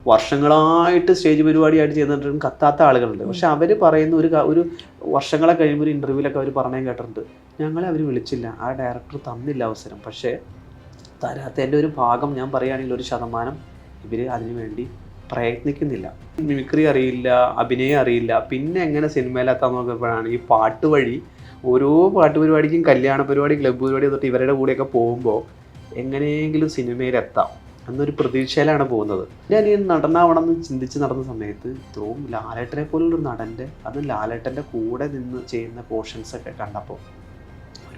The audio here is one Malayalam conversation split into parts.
വർഷങ്ങളായിട്ട് സ്റ്റേജ് പരിപാടിയായിട്ട് ചെയ്തിട്ടും കത്താത്ത ആളുകളുണ്ട്. പക്ഷെ അവർ പറയുന്ന ഒരു വർഷങ്ങളെ കഴിയുമ്പോൾ ഒരു ഇൻ്റർവ്യൂവിലൊക്കെ അവർ പറഞ്ഞേ കേട്ടിട്ടുണ്ട്, ഞങ്ങളെ അവർ വിളിച്ചില്ല, ആ ഡയറക്ടർ തന്നില്ല അവസരം. പക്ഷേ തരാത്തതിൻ്റെ ഒരു ഭാഗം ഞാൻ പറയുകയാണെങ്കിൽ 1% ഇവർ അതിനു വേണ്ടി പ്രയത്നിക്കുന്നില്ല. മിമിക്രി അറിയില്ല, അഭിനയം അറിയില്ല, പിന്നെ എങ്ങനെ സിനിമയിലെത്താൻ നോക്കുമ്പോഴാണ് ഈ പാട്ട് വഴി ഓരോ പാട്ട് പരിപാടിക്കും, കല്യാണ പരിപാടി, ക്ലബ്ബ് പരിപാടി തൊട്ട് ഇവരുടെ കൂടെയൊക്കെ പോകുമ്പോൾ എങ്ങനെയെങ്കിലും സിനിമയിലെത്താം എന്നൊരു പ്രതീക്ഷയിലാണ് പോകുന്നത്. ഞാൻ ഈ നടനാവണം എന്ന് ചിന്തിച്ച് നടന്ന സമയത്ത് ഇത്രയും ലാലേട്ടനെ പോലുള്ളൊരു നടൻ്റെ, അതും ലാലേട്ടൻ്റെ കൂടെ നിന്ന് ചെയ്യുന്ന പോർഷൻസൊക്കെ കണ്ടപ്പോൾ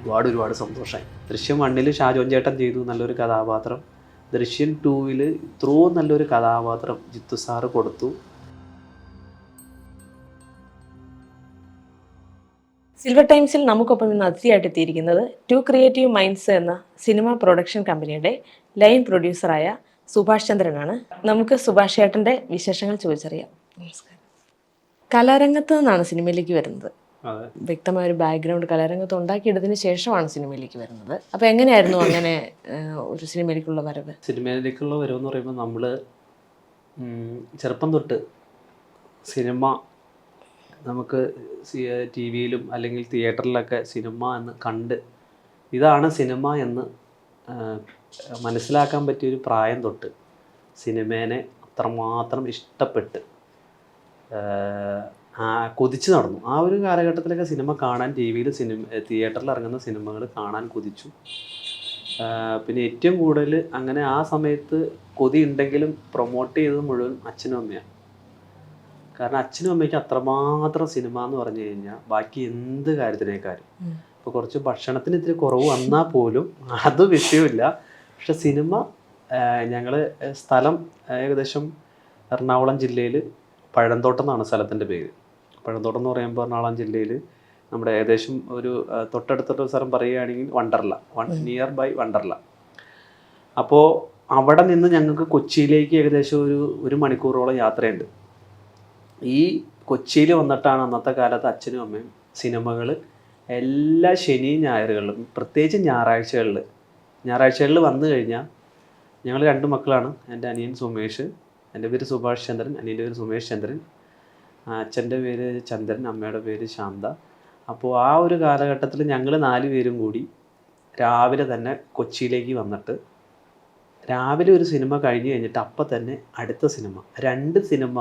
ഒരുപാട് സന്തോഷമായി. ദൃശ്യം 1 ഷാജോൻ ചേട്ടൻ ചെയ്തു നല്ലൊരു കഥാപാത്രം. ദൃശ്യം 2 ഇത്രയും നല്ലൊരു കഥാപാത്രം ജിത്തു സാറ് കൊടുത്തു. സിൽവർ ടൈംസിൽ നമുക്കൊപ്പം ഇന്ന് അതിഥിയായിട്ട് എത്തിയിരിക്കുന്നത് 2 ക്രിയേറ്റീവ് മൈൻഡ്സ് എന്ന സിനിമ പ്രൊഡക്ഷൻ കമ്പനിയുടെ ലൈൻ പ്രൊഡ്യൂസറായ സുഭാഷ് ചന്ദ്രനാണ്. നമുക്ക് സുഭാഷ് ചേട്ടൻ്റെ വിശേഷങ്ങൾ ചോദിച്ചറിയാം. നമസ്കാരം. കലാരംഗത്ത് നിന്നാണ് സിനിമയിലേക്ക് വരുന്നത്. വ്യക്തമായ ഒരു ബാക്ക്ഗ്രൗണ്ട് കലാരംഗത്ത് ഉണ്ടാക്കിയെടുത്തതിന് ശേഷമാണ് സിനിമയിലേക്ക് വരുന്നത്. അപ്പോൾ എങ്ങനെയായിരുന്നു അങ്ങനെ ഒരു സിനിമയിലേക്കുള്ള വരവ്? സിനിമയിലേക്കുള്ള വരവെന്ന് പറയുമ്പോൾ നമ്മൾ ചെറുപ്പം തൊട്ട് സിനിമ നമുക്ക് ടി വിയിലും അല്ലെങ്കിൽ തിയേറ്ററിലൊക്കെ സിനിമ എന്ന് കണ്ട് ഇതാണ് സിനിമ എന്ന് മനസ്സിലാക്കാൻ പറ്റിയൊരു പ്രായം തൊട്ട് സിനിമേനെ അത്രമാത്രം ഇഷ്ടപ്പെട്ട് കൊതിച്ച് നടന്നു. ആ ഒരു കാലഘട്ടത്തിലൊക്കെ സിനിമ കാണാൻ, ടി വിയിൽ തിയേറ്ററിൽ ഇറങ്ങുന്ന സിനിമകൾ കാണാൻ കൊതിച്ചു. പിന്നെ ഏറ്റവും കൂടുതൽ അങ്ങനെ ആ സമയത്ത് കൊതി ഉണ്ടെങ്കിലും പ്രൊമോട്ട് ചെയ്തത് മുഴുവൻ അച്ഛനും അമ്മയാണ്. കാരണം അച്ഛനും അമ്മയ്ക്ക് അത്രമാത്രം സിനിമ എന്ന് പറഞ്ഞു കഴിഞ്ഞാൽ ബാക്കി എന്ത് കാര്യത്തിനേക്കാളും, ഇപ്പോൾ കുറച്ച് ഭക്ഷണത്തിന് ഇത്തിരി കുറവ് വന്നാൽ പോലും അത് വിഷയമില്ല. പക്ഷെ സിനിമ, ഞങ്ങൾ സ്ഥലം ഏകദേശം എറണാകുളം ജില്ലയിൽ പഴന്തോട്ടം എന്നാണ് സ്ഥലത്തിൻ്റെ പേര്. പഴന്തോട്ടം എന്ന് പറയുമ്പോൾ എറണാകുളം ജില്ലയിൽ നമ്മുടെ ഏകദേശം ഒരു തൊട്ടടുത്തൊരു സ്ഥലം പറയുകയാണെങ്കിൽ വണ്ടർല, നിയർ ബൈ വണ്ടർല. അപ്പോൾ അവിടെ നിന്ന് ഞങ്ങൾക്ക് കൊച്ചിയിലേക്ക് ഏകദേശം ഒരു മണിക്കൂറോളം യാത്രയുണ്ട്. ഈ കൊച്ചിയിൽ വന്നിട്ടാണ് അന്നത്തെ കാലത്ത് അച്ഛനും അമ്മയും സിനിമകൾ എല്ലാ ശനിയും ഞായറുകളിലും, പ്രത്യേകിച്ച് ഞായറാഴ്ചകളിൽ വന്നു കഴിഞ്ഞാൽ, ഞങ്ങൾ 2 മക്കളാണ്. എൻ്റെ അനിയൻ സുമേഷ്, എൻ്റെ പേര് സുഭാഷ് ചന്ദ്രൻ, അനിയൻ്റെ പേര് സുമേഷ് ചന്ദ്രൻ, അച്ഛൻ്റെ പേര് ചന്ദ്രൻ, അമ്മയുടെ പേര് ശാന്ത. അപ്പോൾ ആ ഒരു കാലഘട്ടത്തിൽ ഞങ്ങൾ 4 പേരും കൂടി രാവിലെ തന്നെ കൊച്ചിയിലേക്ക് വന്നിട്ട് രാവിലെ ഒരു സിനിമ കഴിഞ്ഞിട്ട് അപ്പം തന്നെ അടുത്ത സിനിമ, 2 സിനിമ.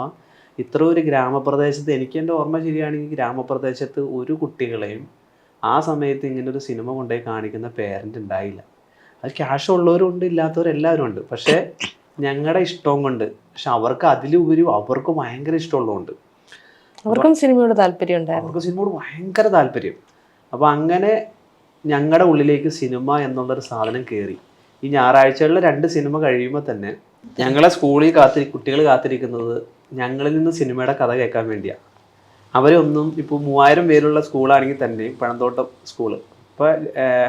ഇത്ര ഒരു ഗ്രാമപ്രദേശത്ത്, എനിക്ക് എൻ്റെ ഓർമ്മ ശരിയാണെങ്കിൽ ഗ്രാമപ്രദേശത്ത് ഒരു കുട്ടികളെയും ആ സമയത്ത് ഇങ്ങനൊരു സിനിമ കൊണ്ടുപോയി കാണിക്കുന്ന പേരൻ്റ് ഉണ്ടായില്ല. അത് ക്യാഷ് ഉള്ളവരുണ്ട്, ഇല്ലാത്തവരെല്ലാവരും ഉണ്ട്. പക്ഷേ ഞങ്ങളുടെ ഇഷ്ടവും കൊണ്ട്, പക്ഷെ അവർക്ക് അതിലുപരി അവർക്ക് ഭയങ്കര ഇഷ്ടമുള്ളതുകൊണ്ട്, അവർക്കും സിനിമയോട് താല്പര്യം ഉണ്ടായിരുന്നു. അവർക്ക് സിനിമയോട് ഭയങ്കര താല്പര്യം. അപ്പോൾ അങ്ങനെ ഞങ്ങളുടെ ഉള്ളിലേക്ക് സിനിമ എന്നുള്ളൊരു സാധനം കയറി. ഈ ഞായറാഴ്ചകളിൽ 2 സിനിമ കഴിയുമ്പോൾ തന്നെ ഞങ്ങളെ സ്കൂളിൽ കുട്ടികൾ കാത്തിരിക്കുന്നത് ഞങ്ങളിൽ നിന്ന് സിനിമയുടെ കഥ കേൾക്കാൻ വേണ്ടിയാണ്. അവരൊന്നും ഇപ്പോൾ 3000 പേരുള്ള സ്കൂളാണെങ്കിൽ തന്നെ, പഴന്തോട്ടം സ്കൂള് ഇപ്പോൾ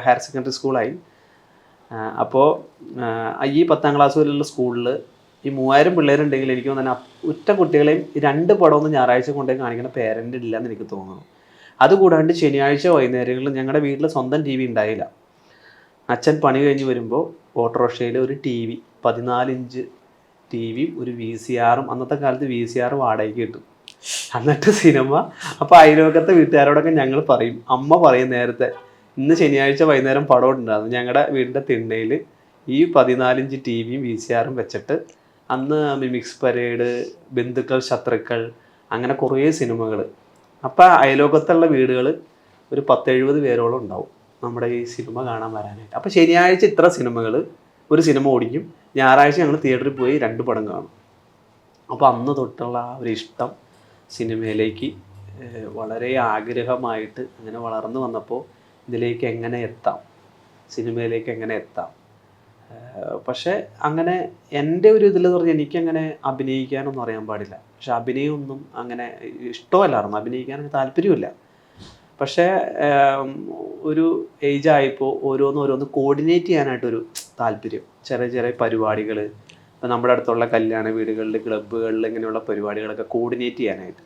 ഹയർ സെക്കൻഡറി സ്കൂളായി. അപ്പോൾ ഈ 10ാം ക്ലാസ് വരെയുള്ള സ്കൂളിൽ ഈ 3000 പിള്ളേരുണ്ടെങ്കിൽ എനിക്ക് തോന്നുന്നു ഒറ്റ കുട്ടികളെയും 2 പടമൊന്നും ഞായറാഴ്ച കൊണ്ടേ കാണിക്കുന്ന പേരൻ്റ് ഇല്ലയെന്ന് എനിക്ക് തോന്നുന്നു. അതുകൂടാണ്ട് ശനിയാഴ്ച വൈകുന്നേരങ്ങളിൽ ഞങ്ങളുടെ വീട്ടിൽ സ്വന്തം TV ഉണ്ടായില്ല. അച്ഛൻ പണി കഴിഞ്ഞ് വരുമ്പോൾ ഓട്ടോറിക്ഷയിൽ ഒരു TV, 14 ഇഞ്ച് TV, ഒരു VCRും, അന്നത്തെ കാലത്ത് VCR വാടകയ്ക്ക് കിട്ടും. എന്നിട്ട് സിനിമ. അപ്പോൾ അയൽവക്കത്തെ വീട്ടുകാരോടൊക്കെ ഞങ്ങൾ പറയും, അമ്മ പറയും നേരത്തെ, ഇന്ന് ശനിയാഴ്ച വൈകുന്നേരം പടം ഉണ്ടായിരുന്നു. ഞങ്ങളുടെ വീടിൻ്റെ തിണ്ണയിൽ ഈ 14 ഇഞ്ച് TVയും VCRും വെച്ചിട്ട് അന്ന് മിമിക്സ് പരേഡ്, ബന്ധുക്കൾ ശത്രുക്കൾ, അങ്ങനെ കുറേ സിനിമകൾ. അപ്പോൾ അയൽവക്കത്തുള്ള വീടുകൾ ഒരു 10-70 പേരോളം ഉണ്ടാവും നമ്മുടെ ഈ സിനിമ കാണാൻ വരാനായിട്ട്. അപ്പോൾ ശനിയാഴ്ച ഇത്ര സിനിമകൾ, ഒരു സിനിമ ഓടിക്കും. ഞായറാഴ്ച ഞങ്ങൾ തിയേറ്ററിൽ പോയി 2 പടം കാണും. അപ്പോൾ അന്ന് തൊട്ടുള്ള ആ ഒരു ഇഷ്ടം സിനിമയിലേക്ക് വളരെ ആഗ്രഹമായിട്ട് അങ്ങനെ വളർന്നു വന്നപ്പോൾ ഇതിലേക്ക് എങ്ങനെ എത്താം, സിനിമയിലേക്ക് എങ്ങനെ എത്താം. പക്ഷേ അങ്ങനെ എൻ്റെ ഒരു ഇതിലെന്ന് പറഞ്ഞാൽ എനിക്കങ്ങനെ അഭിനയിക്കാനൊന്നും അറിയാൻ പാടില്ല. പക്ഷെ അഭിനയമൊന്നും അങ്ങനെ ഇഷ്ടമല്ലായിരുന്നു, അഭിനയിക്കാനൊന്നും താല്പര്യമില്ല. പക്ഷേ ഒരു ഏജായപ്പോൾ ഓരോന്ന് കോർഡിനേറ്റ് ചെയ്യാനായിട്ടൊരു താല്പര്യം. ചെറിയ പരിപാടികൾ, ഇപ്പോൾ നമ്മുടെ അടുത്തുള്ള കല്യാണ വീടുകളിൽ, ക്ലബ്ബുകളിൽ ഇങ്ങനെയുള്ള പരിപാടികളൊക്കെ കോർഡിനേറ്റ് ചെയ്യാനായിട്ട്.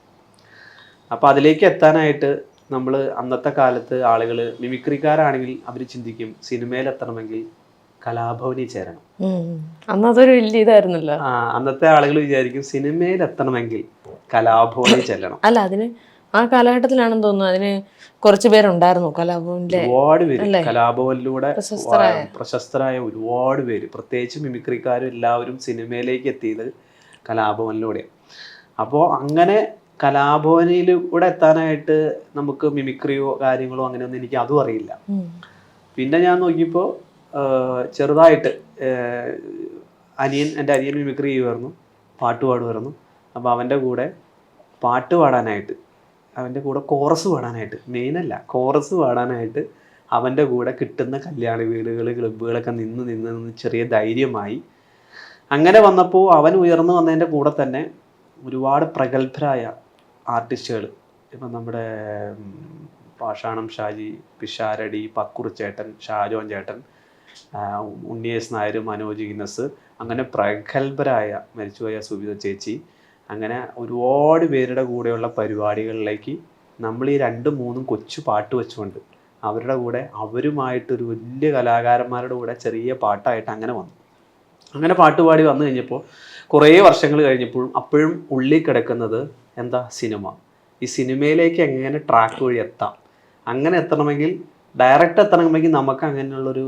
അപ്പോൾ അതിലേക്ക് എത്താനായിട്ട് നമ്മൾ അന്നത്തെ കാലത്ത് ആളുകൾ, മിമിക്രിക്കാരാണെങ്കിൽ അവർ ചിന്തിക്കും സിനിമയിലെത്തണമെങ്കിൽ കലാഭവനിൽ ചേരണം. അന്ന് അതൊരു വലിയ ഇതായിരുന്നല്ലോ. അന്നത്തെ ആളുകൾ വിചാരിക്കും സിനിമയിൽ എത്തണമെങ്കിൽ കലാഭവനിൽ ചെല്ലണം. അല്ല, അതിന് ആ കാലഘട്ടത്തിലാണെന്ന് തോന്നുന്നു അതിന് കുറച്ച് പേരുണ്ടായിരുന്നു കലാഭവനിലെ. ഒരുപാട് പേര് കലാഭവനിലൂടെ പ്രശസ്തരായ ഒരുപാട് പേര്, പ്രത്യേകിച്ച് മിമിക്രിക്കാരും എല്ലാവരും സിനിമയിലേക്ക് എത്തിയത് കലാഭവനിലൂടെ. അപ്പോൾ അങ്ങനെ കലാഭവനിലൂടെ എത്താനായിട്ട് നമുക്ക് മിമിക്രിയോ കാര്യങ്ങളോ അങ്ങനെയൊന്നും എനിക്ക് അതും അറിയില്ല. പിന്നെ ഞാൻ നോക്കിയപ്പോൾ ചെറുതായിട്ട് എൻ്റെ അനിയൻ മിമിക്രി ചെയ്യുമായിരുന്നു, പാട്ട് പാടുമായിരുന്നു. അപ്പോൾ അവൻ്റെ കൂടെ പാട്ട് പാടാനായിട്ട്, അവൻ്റെ കൂടെ കോറസ് പാടാനായിട്ട്, മെയിനല്ല കോറസ് പാടാനായിട്ട് അവൻ്റെ കൂടെ കിട്ടുന്ന കല്യാണ വീടുകൾ ക്ലബ്ബുകളൊക്കെ നിന്ന് ചെറിയ ധൈര്യമായി. അങ്ങനെ വന്നപ്പോൾ അവൻ ഉയർന്നു വന്നതിൻ്റെ കൂടെ തന്നെ ഒരുപാട് പ്രഗത്ഭരായ ആർട്ടിസ്റ്റുകൾ, ഇപ്പം നമ്മുടെ പാഷാണം ഷാജി, പിഷാരടി, പക്കുറിച്ചേട്ടൻ, ഷാജോൻ ചേട്ടൻ, ഉണ്ണിയേസ് നായർ, മനോജ് ഗിന്നസ്, അങ്ങനെ പ്രഗത്ഭരായ മരിച്ചുപോയ സുബിത ചേച്ചി, അങ്ങനെ ഒരുപാട് പേരുടെ കൂടെയുള്ള പരിപാടികളിലേക്ക് നമ്മൾ ഈ 2-3 കൊച്ചു പാട്ട് വെച്ചുകൊണ്ട് അവരുടെ കൂടെ അവരുമായിട്ടൊരു വലിയ കലാകാരന്മാരുടെ കൂടെ ചെറിയ പാട്ടായിട്ട് അങ്ങനെ വന്നു. അങ്ങനെ പാട്ടുപാടി വന്നു കഴിഞ്ഞപ്പോൾ കുറേ വർഷങ്ങൾ കഴിഞ്ഞപ്പോഴും അപ്പോഴും ഉള്ളിൽ കിടക്കുന്നത് എന്താ, സിനിമ. ഈ സിനിമയിലേക്ക് എങ്ങനെ ട്രാക്ക് വഴി എത്താം, അങ്ങനെ എത്തണമെങ്കിൽ ഡയറക്റ്റ് എത്തണമെങ്കിൽ നമുക്ക് അങ്ങനെയുള്ളൊരു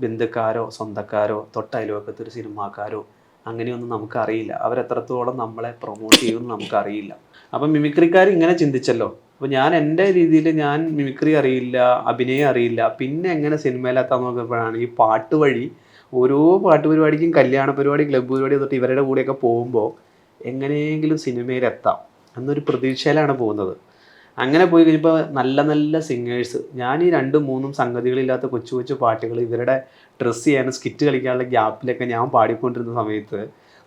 ബന്ധുക്കാരോ സ്വന്തക്കാരോ തൊട്ടയൽവക്കത്തൊരു സിനിമാക്കാരോ അങ്ങനെയൊന്നും നമുക്കറിയില്ല. അവരെത്രത്തോളം നമ്മളെ പ്രൊമോട്ട് ചെയ്യുമെന്ന് നമുക്കറിയില്ല. അപ്പം മിമിക്രിക്കാർ ഇങ്ങനെ ചിന്തിച്ചല്ലോ. അപ്പോൾ ഞാൻ എൻ്റെ രീതിയിൽ ഞാൻ മിമിക്രി അറിയില്ല, അഭിനയം അറിയില്ല, പിന്നെ എങ്ങനെ സിനിമയിലെത്താൻ നോക്കിയപ്പോഴാണ് ഈ പാട്ട് വഴി ഓരോ പാട്ട് പരിപാടിക്കും, കല്യാണ പരിപാടി, ക്ലബ്ബ് പരിപാടി തൊട്ട് ഇവരുടെ കൂടെയൊക്കെ പോകുമ്പോൾ എങ്ങനെയെങ്കിലും സിനിമയിലെത്താം എന്നൊരു പ്രതീക്ഷയിലാണ് പോകുന്നത്. അങ്ങനെ പോയി കഴിഞ്ഞപ്പോൾ നല്ല നല്ല സിംഗേഴ്സ്, ഞാൻ ഈ 2-3 സംഗതികളില്ലാത്ത കൊച്ചു കൊച്ചു പാട്ടുകൾ ഇവരുടെ ഡ്രസ്സ് ചെയ്യാനും സ്കിറ്റ് കളിക്കാനുള്ള ഗ്യാപ്പിലൊക്കെ ഞാൻ പാടിക്കൊണ്ടിരുന്ന സമയത്ത്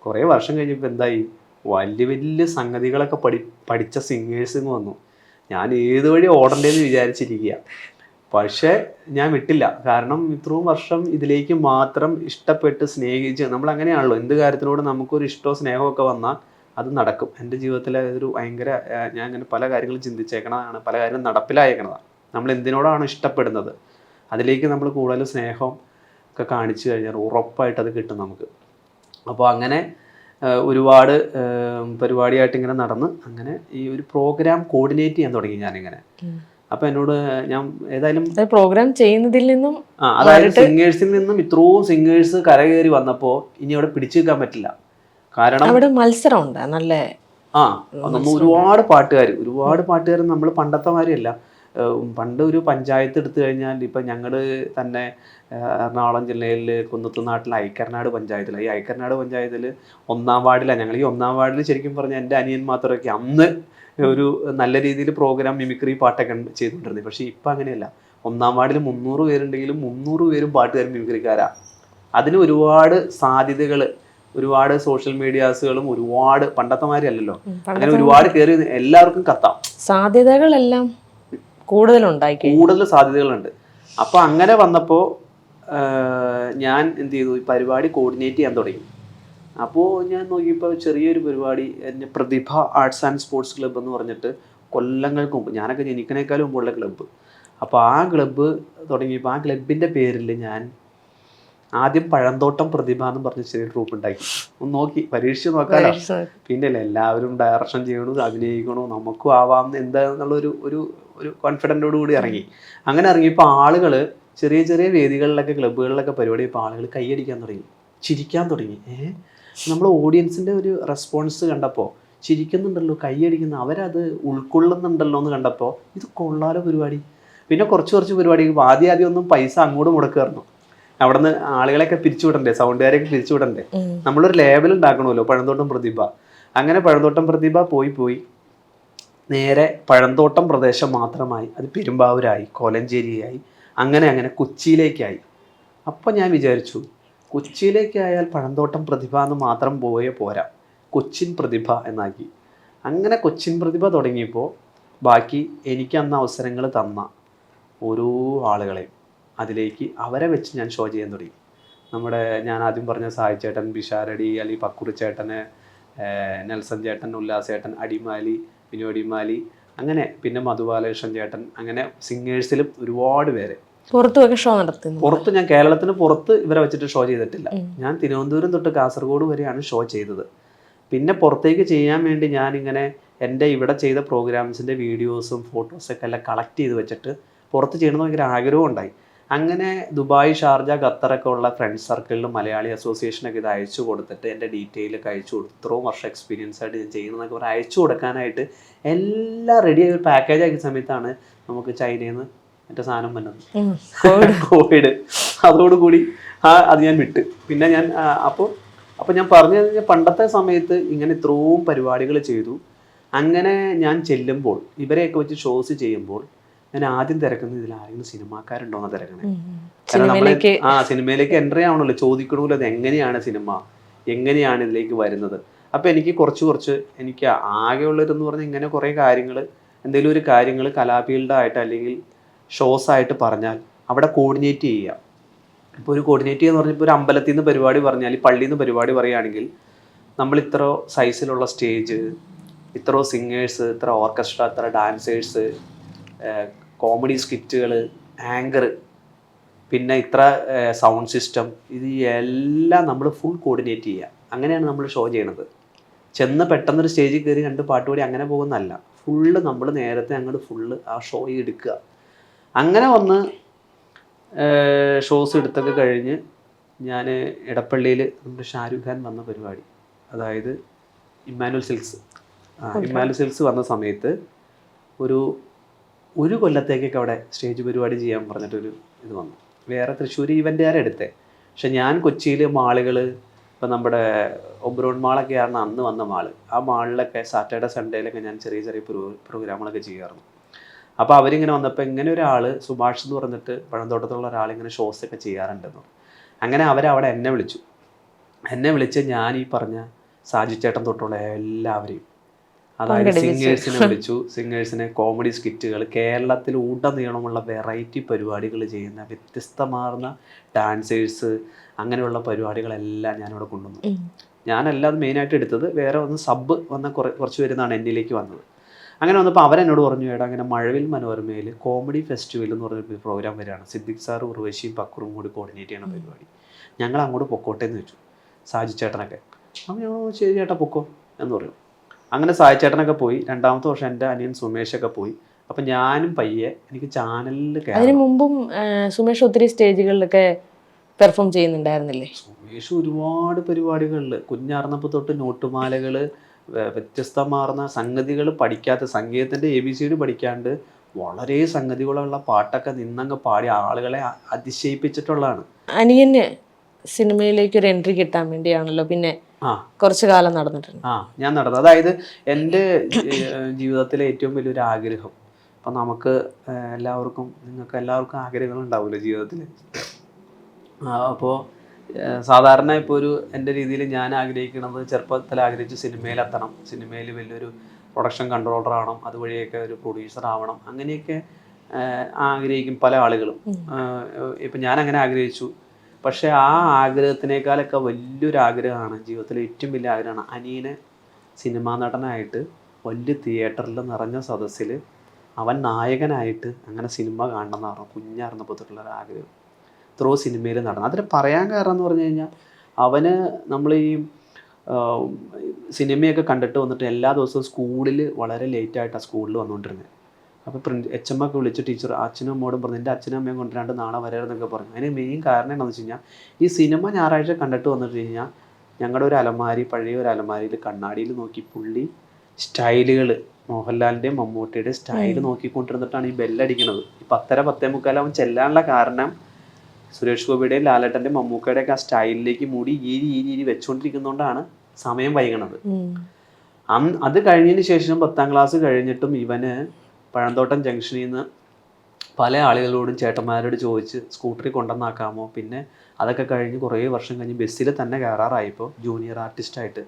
കുറേ വർഷം കഴിഞ്ഞപ്പോൾ എന്തായി, വലിയ വലിയ സംഗതികളൊക്കെ പഠിച്ച സിംഗേഴ്സ് വന്നു. ഞാൻ ഏത് വഴി ഓടണ്ടേന്ന് വിചാരിച്ചിരിക്കുക. പക്ഷേ ഞാൻ വിട്ടില്ല. കാരണം ഇത്രയും വർഷം ഇതിലേക്ക് മാത്രം ഇഷ്ടപ്പെട്ട് സ്നേഹിച്ച്, നമ്മൾ അങ്ങനെയാണല്ലോ, എന്ത് കാര്യത്തിനോട് നമുക്കൊരു ഇഷ്ടമോ സ്നേഹമൊക്കെ വന്നാൽ അത് നടക്കും. എൻ്റെ ജീവിതത്തിലെ ഒരു ഭയങ്കര, ഞാൻ അങ്ങനെ പല കാര്യങ്ങളും ചിന്തിച്ചേക്കണതാണ്, പല കാര്യങ്ങളും നടപ്പിലായേക്കണതാണ്. നമ്മൾ എന്തിനോടാണ് ഇഷ്ടപ്പെടുന്നത് അതിലേക്ക് നമ്മൾ കൂടുതൽ സ്നേഹം ഒക്കെ കാണിച്ചു കഴിഞ്ഞാൽ ഉറപ്പായിട്ട് അത് കിട്ടും നമുക്ക്. അപ്പോൾ അങ്ങനെ ഒരുപാട് പരിപാടിയായിട്ട് ഇങ്ങനെ നടന്ന് അങ്ങനെ ഈ ഒരു പ്രോഗ്രാം കോർഡിനേറ്റ് ചെയ്യാൻ തുടങ്ങി ഞാനിങ്ങനെ. അപ്പോൾ എന്നോട് ഞാൻ ഏതായാലും പ്രോഗ്രാം ചെയ്യുന്നതിൽ നിന്നും അതായത് സിംഗേഴ്സിൽ നിന്നും ഇത്രയും സിംഗേഴ്സ് കരകയറി വന്നപ്പോൾ ഇനി അവിടെ പിടിച്ചു നിൽക്കാൻ പറ്റില്ല. കാരണം അവിടെ മത്സരമുണ്ട് നല്ല. ഒരുപാട് പാട്ടുകാർ നമ്മൾ പണ്ടത്തെ മാതിരിയല്ല. പണ്ട് ഒരു പഞ്ചായത്ത് എടുത്തു കഴിഞ്ഞാൽ ഇപ്പം ഞങ്ങൾ തന്നെ എറണാകുളം ജില്ലയിൽ കുന്നത്തുനാട്ടിൽ ഐക്കർനാട് പഞ്ചായത്തിൽ, ഈ ഐക്കർനാട് പഞ്ചായത്തിൽ 1-ാം വാർഡിലാണ് ഞങ്ങൾ. ഈ 1-ാം വാർഡിൽ ശരിക്കും പറഞ്ഞാൽ എൻ്റെ അനിയൻ മാത്രമൊക്കെ അന്ന് ഒരു നല്ല രീതിയിൽ പ്രോഗ്രാം മിമിക്രി പാട്ടൊക്കെ ചെയ്തുകൊണ്ടിരുന്നത്. പക്ഷേ ഇപ്പം അങ്ങനെയല്ല. 1-ാം വാർഡിൽ 300 പേരുണ്ടെങ്കിലും 300 പേരും പാട്ടുകാരും മിമിക്രിക്കാരാണ്. അതിന് ഒരുപാട് സാധ്യതകൾ, ഒരുപാട് സോഷ്യൽ മീഡിയാസുകളും ഒരുപാട് പണ്ടത്തെ മാതിരി അല്ലല്ലോ, അങ്ങനെ ഒരുപാട് കയറി എല്ലാവർക്കും കത്താം. സാധ്യതകളെല്ലാം കൂടുതൽ സാധ്യതകളുണ്ട്. അപ്പോൾ അങ്ങനെ വന്നപ്പോൾ ഞാൻ എന്ത് ചെയ്തു, ഈ പരിപാടി കോർഡിനേറ്റ് ചെയ്യാൻ തുടങ്ങി. അപ്പോൾ ഞാൻ നോക്കിയപ്പോൾ ചെറിയൊരു പരിപാടി, എൻ്റെ പ്രതിഭ ആർട്സ് ആൻഡ് സ്പോർട്സ് ക്ലബ്ബ് എന്ന് പറഞ്ഞിട്ട് കൊല്ലങ്ങൾക്ക് മുമ്പ്, ഞാനൊക്കെ ജനിക്കണേക്കാളും മുമ്പുള്ള ക്ലബ്ബ്. അപ്പോൾ ആ ക്ലബ്ബ് തുടങ്ങിയപ്പോൾ ആ ക്ലബിൻ്റെ പേരിൽ ഞാൻ ആദ്യം പഴന്തോട്ടം പ്രതിഭ എന്ന് പറഞ്ഞ ചെറിയ ട്രൂപ്പ് ഉണ്ടാക്കി. ഒന്ന് നോക്കി പരീക്ഷിച്ച് നോക്കാലോ. പിന്നെ അല്ലേ എല്ലാവരും ഡയറക്ഷൻ ചെയ്യണു, അഭിനയിക്കണു, നമുക്കും ആവാം എന്താന്നുള്ളൊരു ഒരു ഒരു കോൺഫിഡൻറ്റോട് കൂടി ഇറങ്ങി. അങ്ങനെ ഇറങ്ങിയപ്പോൾ ആളുകൾ ചെറിയ ചെറിയ വേദികളിലൊക്കെ ക്ലബ്ബുകളിലൊക്കെ പരിപാടി ചെയ്യുമ്പോൾ ആളുകൾ കൈയടിക്കാൻ തുടങ്ങി, ചിരിക്കാൻ തുടങ്ങി. നമ്മൾ ഓഡിയൻസിൻ്റെ ഒരു റെസ്പോൺസ് കണ്ടപ്പോൾ ചിരിക്കുന്നുണ്ടല്ലോ, കൈയടിക്കുന്നു, അവരത് ഉൾക്കൊള്ളുന്നുണ്ടല്ലോ എന്ന് കണ്ടപ്പോൾ ഇത് കൊള്ളാലോ പരിപാടി. പിന്നെ കുറച്ച് പരിപാടി ആദ്യം ഒന്നും പൈസ അങ്ങോട്ട് മുടക്കുമായിരുന്നു. അവിടെ നിന്ന് ആളുകളെയൊക്കെ പിരിച്ചുവിടണ്ടേ, സൗണ്ടുകാരെയൊക്കെ പിരിച്ചുവിടണ്ടേ, നമ്മളൊരു ലേബൽ ഉണ്ടാക്കണമല്ലോ, പഴന്തോട്ടം പ്രതിഭ. അങ്ങനെ പഴന്തോട്ടം പ്രതിഭ പോയി നേരെ പഴന്തോട്ടം പ്രദേശം മാത്രമായി, അത് പെരുമ്പാവൂരായി, കോലഞ്ചേരിയായി, അങ്ങനെ കൊച്ചിയിലേക്കായി. അപ്പോൾ ഞാൻ വിചാരിച്ചു, കൊച്ചിയിലേക്കായാൽ പഴന്തോട്ടം പ്രതിഭ എന്ന് മാത്രം പോരാ, കൊച്ചിൻ പ്രതിഭ എന്നാക്കി. അങ്ങനെ കൊച്ചിൻ പ്രതിഭ തുടങ്ങിയപ്പോൾ ബാക്കി എനിക്ക് അന്ന് അവസരങ്ങൾ തന്ന ഓരോ ആളുകളെയും അതിലേക്ക് അവരെ വെച്ച് ഞാൻ ഷോ ചെയ്യാൻ തുടങ്ങി. ഞാൻ ആദ്യം പറഞ്ഞ സായി ചേട്ടൻ, ബിഷാരടി, അല്ലെങ്കിൽ പക്കുറിച്ചേട്ടന്, നെൽസൺ ചേട്ടൻ, ഉല്ലാസ് ചേട്ടൻ, അടിമാലി, വിനോടിമാലി, അങ്ങനെ പിന്നെ മധുബാലകൃഷ്ണൻ ചേട്ടൻ, അങ്ങനെ സിംഗേഴ്സിലും ഒരുപാട് പേര്. പുറത്തുമൊക്കെ ഷോ നടത്തുന്നു? പുറത്ത് ഞാൻ കേരളത്തിന് പുറത്ത് ഇവരെ വെച്ചിട്ട് ഷോ ചെയ്തിട്ടില്ല. ഞാൻ തിരുവനന്തപുരം തൊട്ട് കാസർഗോഡ് വരെയാണ് ഷോ ചെയ്തത്. പിന്നെ പുറത്തേക്ക് ചെയ്യാൻ വേണ്ടി ഞാനിങ്ങനെ എൻ്റെ ഇവിടെ ചെയ്ത പ്രോഗ്രാംസിൻ്റെ വീഡിയോസും ഫോട്ടോസൊക്കെ എല്ലാം കളക്ട് ചെയ്ത് വെച്ചിട്ട് പുറത്ത് ചെയ്യണമെന്ന് ഭയങ്കര ആഗ്രഹം ഉണ്ടായി. അങ്ങനെ ദുബായ്, ഷാർജ, ഖത്തറൊക്കെ ഉള്ള ഫ്രണ്ട്സ് സർക്കിളിലും മലയാളി അസോസിയേഷനൊക്കെ ഇത് അയച്ചു കൊടുത്തിട്ട് എൻ്റെ ഡീറ്റെയിലൊക്കെ അയച്ചു കൊടുത്തു. ഇത്രയും വർഷം എക്സ്പീരിയൻസ് ആയിട്ട് ഞാൻ ചെയ്യുന്നതൊക്കെ പറഞ്ഞ് അയച്ചു കൊടുക്കാനായിട്ട് എല്ലാം റെഡി ആയി ഒരു പാക്കേജ് ആക്കിയ സമയത്താണ് നമുക്ക് ചൈനയിൽ നിന്ന് മറ്റേ സാധനം വന്നത്, കോവിഡ്. അതോടുകൂടി അത് ഞാൻ വിട്ട്. പിന്നെ ഞാൻ അപ്പോൾ ഞാൻ പറഞ്ഞു കഴിഞ്ഞാൽ പണ്ടത്തെ സമയത്ത് ഇങ്ങനെ ഇത്രയും പരിപാടികൾ ചെയ്തു. അങ്ങനെ ഞാൻ ചെല്ലുമ്പോൾ ഇവരെയൊക്കെ വെച്ച് ഷോസ് ചെയ്യുമ്പോൾ ഞാൻ ആദ്യം തിരക്കുന്നത് ഇതിൽ ആരെങ്കിലും സിനിമാക്കാരുണ്ടോയെന്ന് തിരക്കണേ. കാരണം നമ്മൾ സിനിമയിലേക്ക് എൻട്രി ആവണല്ലോ, ചോദിക്കണമല്ലോ അത് എങ്ങനെയാണ് സിനിമ, എങ്ങനെയാണ് ഇതിലേക്ക് വരുന്നത്. അപ്പോൾ എനിക്ക് കുറച്ച് എനിക്ക് ആകെയുള്ളതെന്ന് പറഞ്ഞാൽ ഇങ്ങനെ കുറേ കാര്യങ്ങൾ, എന്തെങ്കിലും ഒരു കാര്യങ്ങൾ കലാഫീൽഡായിട്ട് അല്ലെങ്കിൽ ഷോസ് ആയിട്ട് പറഞ്ഞാൽ അവിടെ കോർഡിനേറ്റ് ചെയ്യുക. ഇപ്പോൾ ഒരു കോർഡിനേറ്റ് ചെയ്യുക എന്ന് പറഞ്ഞാൽ ഇപ്പോൾ ഒരു അമ്പലത്തിൽ നിന്ന് പരിപാടി പറഞ്ഞാൽ, പള്ളിയിൽ നിന്ന് പരിപാടി പറയുകയാണെങ്കിൽ നമ്മൾ ഇത്ര സൈസിലുള്ള സ്റ്റേജ്, ഇത്ര സിംഗേഴ്സ്, ഇത്ര ഓർക്കസ്ട്ര, ഇത്ര ഡാൻസേഴ്സ്, കോമഡി സ്കിറ്റുകൾ, ആങ്കർ, പിന്നെ ഇത്ര സൗണ്ട് സിസ്റ്റം, ഇത് എല്ലാം നമ്മൾ ഫുൾ കോർഡിനേറ്റ് ചെയ്യുക. അങ്ങനെയാണ് നമ്മൾ ഷോ ചെയ്യണത്. ചെന്ന് പെട്ടെന്നൊരു സ്റ്റേജിൽ കയറി 2 പാട്ട് പാടി അങ്ങനെ പോകുന്നതല്ല. ഫുള്ള് നമ്മൾ നേരത്തെ അങ്ങോട്ട് ഫുള്ള് ആ ഷോ എടുക്കുക. അങ്ങനെ വന്ന് ഷോസ് എടുത്തൊക്കെ കഴിഞ്ഞ് ഞാൻ ഇടപ്പള്ളിയിൽ നമ്മുടെ ഷാരൂഖ് ഖാൻ വന്ന പരിപാടി, അതായത് ഇമ്മാനുവൽ സിൽക്സ് വന്ന സമയത്ത് ഒരു കൊല്ലത്തേക്കൊക്കെ അവിടെ സ്റ്റേജ് പരിപാടി ചെയ്യാൻ പറഞ്ഞിട്ടൊരു ഇത് വന്നു. വേറെ തൃശ്ശൂർ ഈവൻ്റുകാരെ എടുത്തേ. പക്ഷെ ഞാൻ കൊച്ചിയിൽ മാളുകൾ, ഇപ്പം നമ്മുടെ ഒബ്രോൺ മാളൊക്കെയാണ് അന്ന് വന്ന മാള്. ആ മാളിലൊക്കെ സാറ്റർഡേ സൺഡേയിലൊക്കെ ഞാൻ ചെറിയ പ്രോഗ്രാമുകളൊക്കെ ചെയ്യാറുണ്ട്. അപ്പോൾ അവരിങ്ങനെ വന്നപ്പോൾ ഇങ്ങനെ ഒരാൾ സുഭാഷ് എന്ന് പറഞ്ഞിട്ട് പഴന്തോട്ടത്തുള്ള ഒരാളിങ്ങനെ ഷോസൊക്കെ ചെയ്യാറുണ്ടെന്നു. അങ്ങനെ അവരവിടെ എന്നെ വിളിച്ച് ഞാൻ ഈ പറഞ്ഞ സാജി ചേട്ടൻ തൊട്ടുള്ള എല്ലാവരെയും, അതായത് സിംഗേഴ്സിനെ വിളിച്ചു. സിംഗേഴ്സിനെ കോമഡി സ്കിറ്റുകൾ, കേരളത്തിൽ ഉടനീളമുള്ള വെറൈറ്റി പരിപാടികൾ ചെയ്യുന്ന വ്യത്യസ്തമാർന്ന ഡാൻസേഴ്സ്, അങ്ങനെയുള്ള പരിപാടികളെല്ലാം ഞാനിവിടെ കൊണ്ടുവന്നു. ഞാനല്ലാതെ മെയിനായിട്ട് എടുത്തത്. വേറെ സബ് വന്ന കുറച്ച് പേരുന്നാണ് എന്നിലേക്ക് വന്നത്. അങ്ങനെ വന്നപ്പോൾ അവരെന്നോട് പറഞ്ഞു, ഏടാ അങ്ങനെ മഴവിൽ മനോരമയിൽ കോമഡി ഫെസ്റ്റിവൽ എന്ന് പറഞ്ഞൊരു പ്രോഗ്രാം വരികയാണ്, സിദ്ദിഖ് സാർ, ഉർവശിയും പക്രും കൂടി കോർഡിനേറ്റ് ചെയ്യണ പരിപാടി, ഞങ്ങൾ അങ്ങോട്ട് പൊക്കോട്ടെ എന്ന് വെച്ചു, സാജി ചേട്ടനൊക്കെ. അപ്പോൾ ഞങ്ങൾ ശരി ചേട്ടാ പൊക്കോ എന്ന് പറയും. അങ്ങനെ സാജി ചേട്ടനൊക്കെ പോയി. 2ാമത്തെ വർഷം എൻ്റെ അനിയൻ സുമേഷൊക്കെ പോയി. അപ്പം ഞാനും പയ്യെ എനിക്ക് ചാനലിൽ കയറി. അതിന് മുമ്പും സുമേഷ് ഒത്തിരി സ്റ്റേജുകളിലൊക്കെ പെർഫോം ചെയ്യുന്നുണ്ടായിരുന്നില്ലേ? സുമേഷ് ഒരുപാട് പരിപാടികളിൽ കുഞ്ഞാർന്നപ്പോൾ തൊട്ട് നോട്ടുമാലകൾ, വ്യത്യസ്തമാർന്ന സംഗതികൾ പഠിക്കാത്ത, സംഗീതത്തിൻ്റെ ABCD പഠിക്കാണ്ട് വളരെ സംഗതികളുള്ള പാട്ടൊക്കെ നിന്നങ്ങ് പാടി ആളുകളെ അതിശയിപ്പിച്ചിട്ടുള്ളതാണ്. അനിയന് സിനിമയിലേക്ക് ഒരു എൻട്രി കിട്ടാൻ വേണ്ടിയാണല്ലോ പിന്നെ കുറച്ചു കാലം നടന്നിട്ടുണ്ട്. ഞാൻ നടന്നത്, അതായത് എൻ്റെ ജീവിതത്തിലെ ഏറ്റവും വലിയൊരു ആഗ്രഹം. അപ്പം നമുക്ക് നിങ്ങൾക്ക് എല്ലാവർക്കും ആഗ്രഹങ്ങൾ ഉണ്ടാവില്ല ജീവിതത്തിൽ. അപ്പോൾ സാധാരണ ഇപ്പോൾ എൻ്റെ രീതിയിൽ ഞാൻ ആഗ്രഹിക്കുന്നത്, ചെറുപ്പത്തിൽ ആഗ്രഹിച്ച് സിനിമയിലെത്തണം, സിനിമയിൽ വലിയൊരു പ്രൊഡക്ഷൻ കൺട്രോളർ ആവണം, അതുവഴിയൊക്കെ ഒരു പ്രൊഡ്യൂസർ ആവണം, അങ്ങനെയൊക്കെ ആഗ്രഹിക്കും പല ആളുകളും. ഇപ്പം ഞാൻ അങ്ങനെ ആഗ്രഹിച്ചു. പക്ഷേ ആ ആഗ്രഹത്തിനേക്കാളൊക്കെ വലിയൊരു ആഗ്രഹമാണ്, ജീവിതത്തിലെ ഏറ്റവും വലിയ ആഗ്രഹമാണ് അനിയനെ സിനിമാ നടനായിട്ട് വലിയ തിയേറ്ററിൽ നിറഞ്ഞ സദസ്സിൽ അവൻ നായകനായിട്ട് അങ്ങനെ സിനിമ കാണണമെന്ന് പറഞ്ഞു. കുഞ്ഞായിരുന്നപ്പോൾ തൊട്ടുള്ള ആഗ്രഹം. ഇത്രയോ സിനിമയിൽ നടന്നു. അതിന് പറയാൻ കാരണം എന്ന് പറഞ്ഞു കഴിഞ്ഞാൽ, അവന് നമ്മൾ ഈ സിനിമയൊക്കെ കണ്ടിട്ട് വന്നിട്ട് എല്ലാ ദിവസവും സ്കൂളിൽ വളരെ ലേറ്റായിട്ടാണ് സ്കൂളിൽ വന്നുകൊണ്ടിരുന്നത്. അപ്പോൾ HM ഒക്കെ വിളിച്ച് ടീച്ചർ അച്ഛനും അമ്മോടും പറഞ്ഞു, എൻ്റെ അച്ഛനും അമ്മയും കൊണ്ടുവരാണ്ട് നാളെ വരാമെന്നൊക്കെ പറഞ്ഞു. അതിന് മെയിൻ കാരണം എന്താണെന്ന് വെച്ച് കഴിഞ്ഞാൽ, ഈ സിനിമ ഞായറാഴ്ച കണ്ടിട്ട് വന്നിട്ട് കഴിഞ്ഞാൽ ഞങ്ങളുടെ ഒരു അലമാരി, പഴയ ഒരു അലമാരിയിൽ കണ്ണാടിയിൽ നോക്കി പുള്ളി സ്റ്റൈലുകൾ, മോഹൻലാലിൻ്റെയും മമ്മൂട്ടിയുടെയും സ്റ്റൈൽ നോക്കിക്കൊണ്ടിരുന്നിട്ടാണ് ഈ ബെല്ലടിക്കുന്നത്. ഈ 10:30, 10:45 അവൻ ചെല്ലാനുള്ള കാരണം സുരേഷ് ഗോപിയുടെയും ലാലേട്ടൻ്റെയും മമ്മൂക്കയുടെയൊക്കെ ആ സ്റ്റൈലിലേക്ക് മുടി ഈരി വെച്ചുകൊണ്ടിരിക്കുന്നതുകൊണ്ടാണ് സമയം വൈകണത്. അത് കഴിഞ്ഞതിന് ശേഷം 10ാം ക്ലാസ് കഴിഞ്ഞിട്ടും ഇവന് പഴന്തോട്ടം ജംഗ്ഷനിൽ നിന്ന് പല ആളുകളോടും ചേട്ടന്മാരോട് ചോദിച്ച് സ്കൂട്ടറിൽ കൊണ്ടുവന്നാക്കാമോ. പിന്നെ അതൊക്കെ കഴിഞ്ഞ് കുറേ വർഷം കഴിഞ്ഞ് ബസ്സിൽ തന്നെ കയറാറായപ്പോൾ ജൂനിയർ ആർട്ടിസ്റ്റായിട്ട്.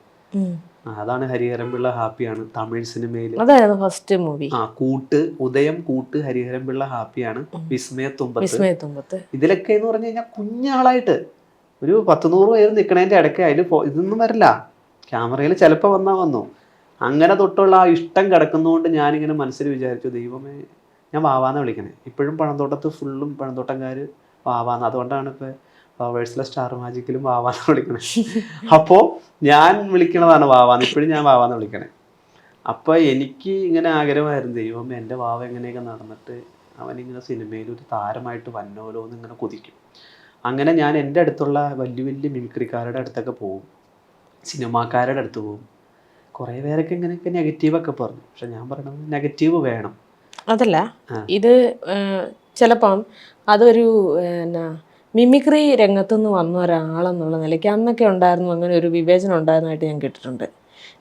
അതാണ് ഹരിഹരൻപിള്ള ഹാപ്പിയാണ് തമിഴ് സിനിമയിൽ. First movie. ഉദയം കൂട്ട് ഹരിഹരൻപിള്ള ഹാപ്പിയാണ്, വിസ്മയത്തുമ്പത്ത്. ഇതിലൊക്കെ എന്ന് പറഞ്ഞു കഴിഞ്ഞാൽ കുഞ്ഞാളായിട്ട് ഒരു 10-100 പേര് നിൽക്കണതിൻ്റെ ഇടയ്ക്ക് അതിൽ ഇതൊന്നും വരില്ല, ക്യാമറയിൽ ചിലപ്പോൾ വന്നു. അങ്ങനെ തൊട്ടുള്ള ആ ഇഷ്ടം കിടക്കുന്നതുകൊണ്ട് ഞാനിങ്ങനെ മനസ്സിൽ വിചാരിച്ചു, ദൈവമേ ഞാൻ വാവാന്ന് വിളിക്കണേ. ഇപ്പോഴും പഴന്തോട്ടത്ത് ഫുള്ളും പഴന്തോട്ടംകാർ വാവാന്ന്. അതുകൊണ്ടാണ് ഇപ്പോൾ ഫ്ലവേഴ്സിലെ സ്റ്റാർ മാജിക്കിലും വാവാന്ന് വിളിക്കണേ. അപ്പോൾ ഞാൻ വിളിക്കണതാണ് വാവാന്ന്. ഇപ്പോഴും ഞാൻ വാവാന്ന് വിളിക്കണേ. അപ്പോൾ എനിക്ക് ഇങ്ങനെ ആഗ്രഹമായിരുന്നു, ദൈവം എൻ്റെ വാവ എങ്ങനെയൊക്കെ നടന്നിട്ട് അവനിങ്ങനെ സിനിമയിൽ ഒരു താരമായിട്ട് വന്നോലോ എന്ന് ഇങ്ങനെ കൊതിക്കും. അങ്ങനെ ഞാൻ എൻ്റെ അടുത്തുള്ള വലിയ വലിയ മിമിക്രിക്കാരുടെ അടുത്തൊക്കെ പോകും, സിനിമാക്കാരുടെ അടുത്ത് പോകും. കുറേ പേരൊക്കെ ഇങ്ങനെയൊക്കെ നെഗറ്റീവൊക്കെ പറഞ്ഞു. പക്ഷെ ഞാൻ പറയണത് നെഗറ്റീവ് വേണം. അതല്ല, ഇത് ചിലപ്പം അതൊരു എന്നാ മിമിക്രി രംഗത്തുനിന്ന് വന്ന ഒരാളെന്നുള്ള നിലയ്ക്ക് അന്നൊക്കെ ഉണ്ടായിരുന്നു അങ്ങനെ ഒരു വിവേചനം ഉണ്ടായിരുന്നതായിട്ട് ഞാൻ കേട്ടിട്ടുണ്ട്.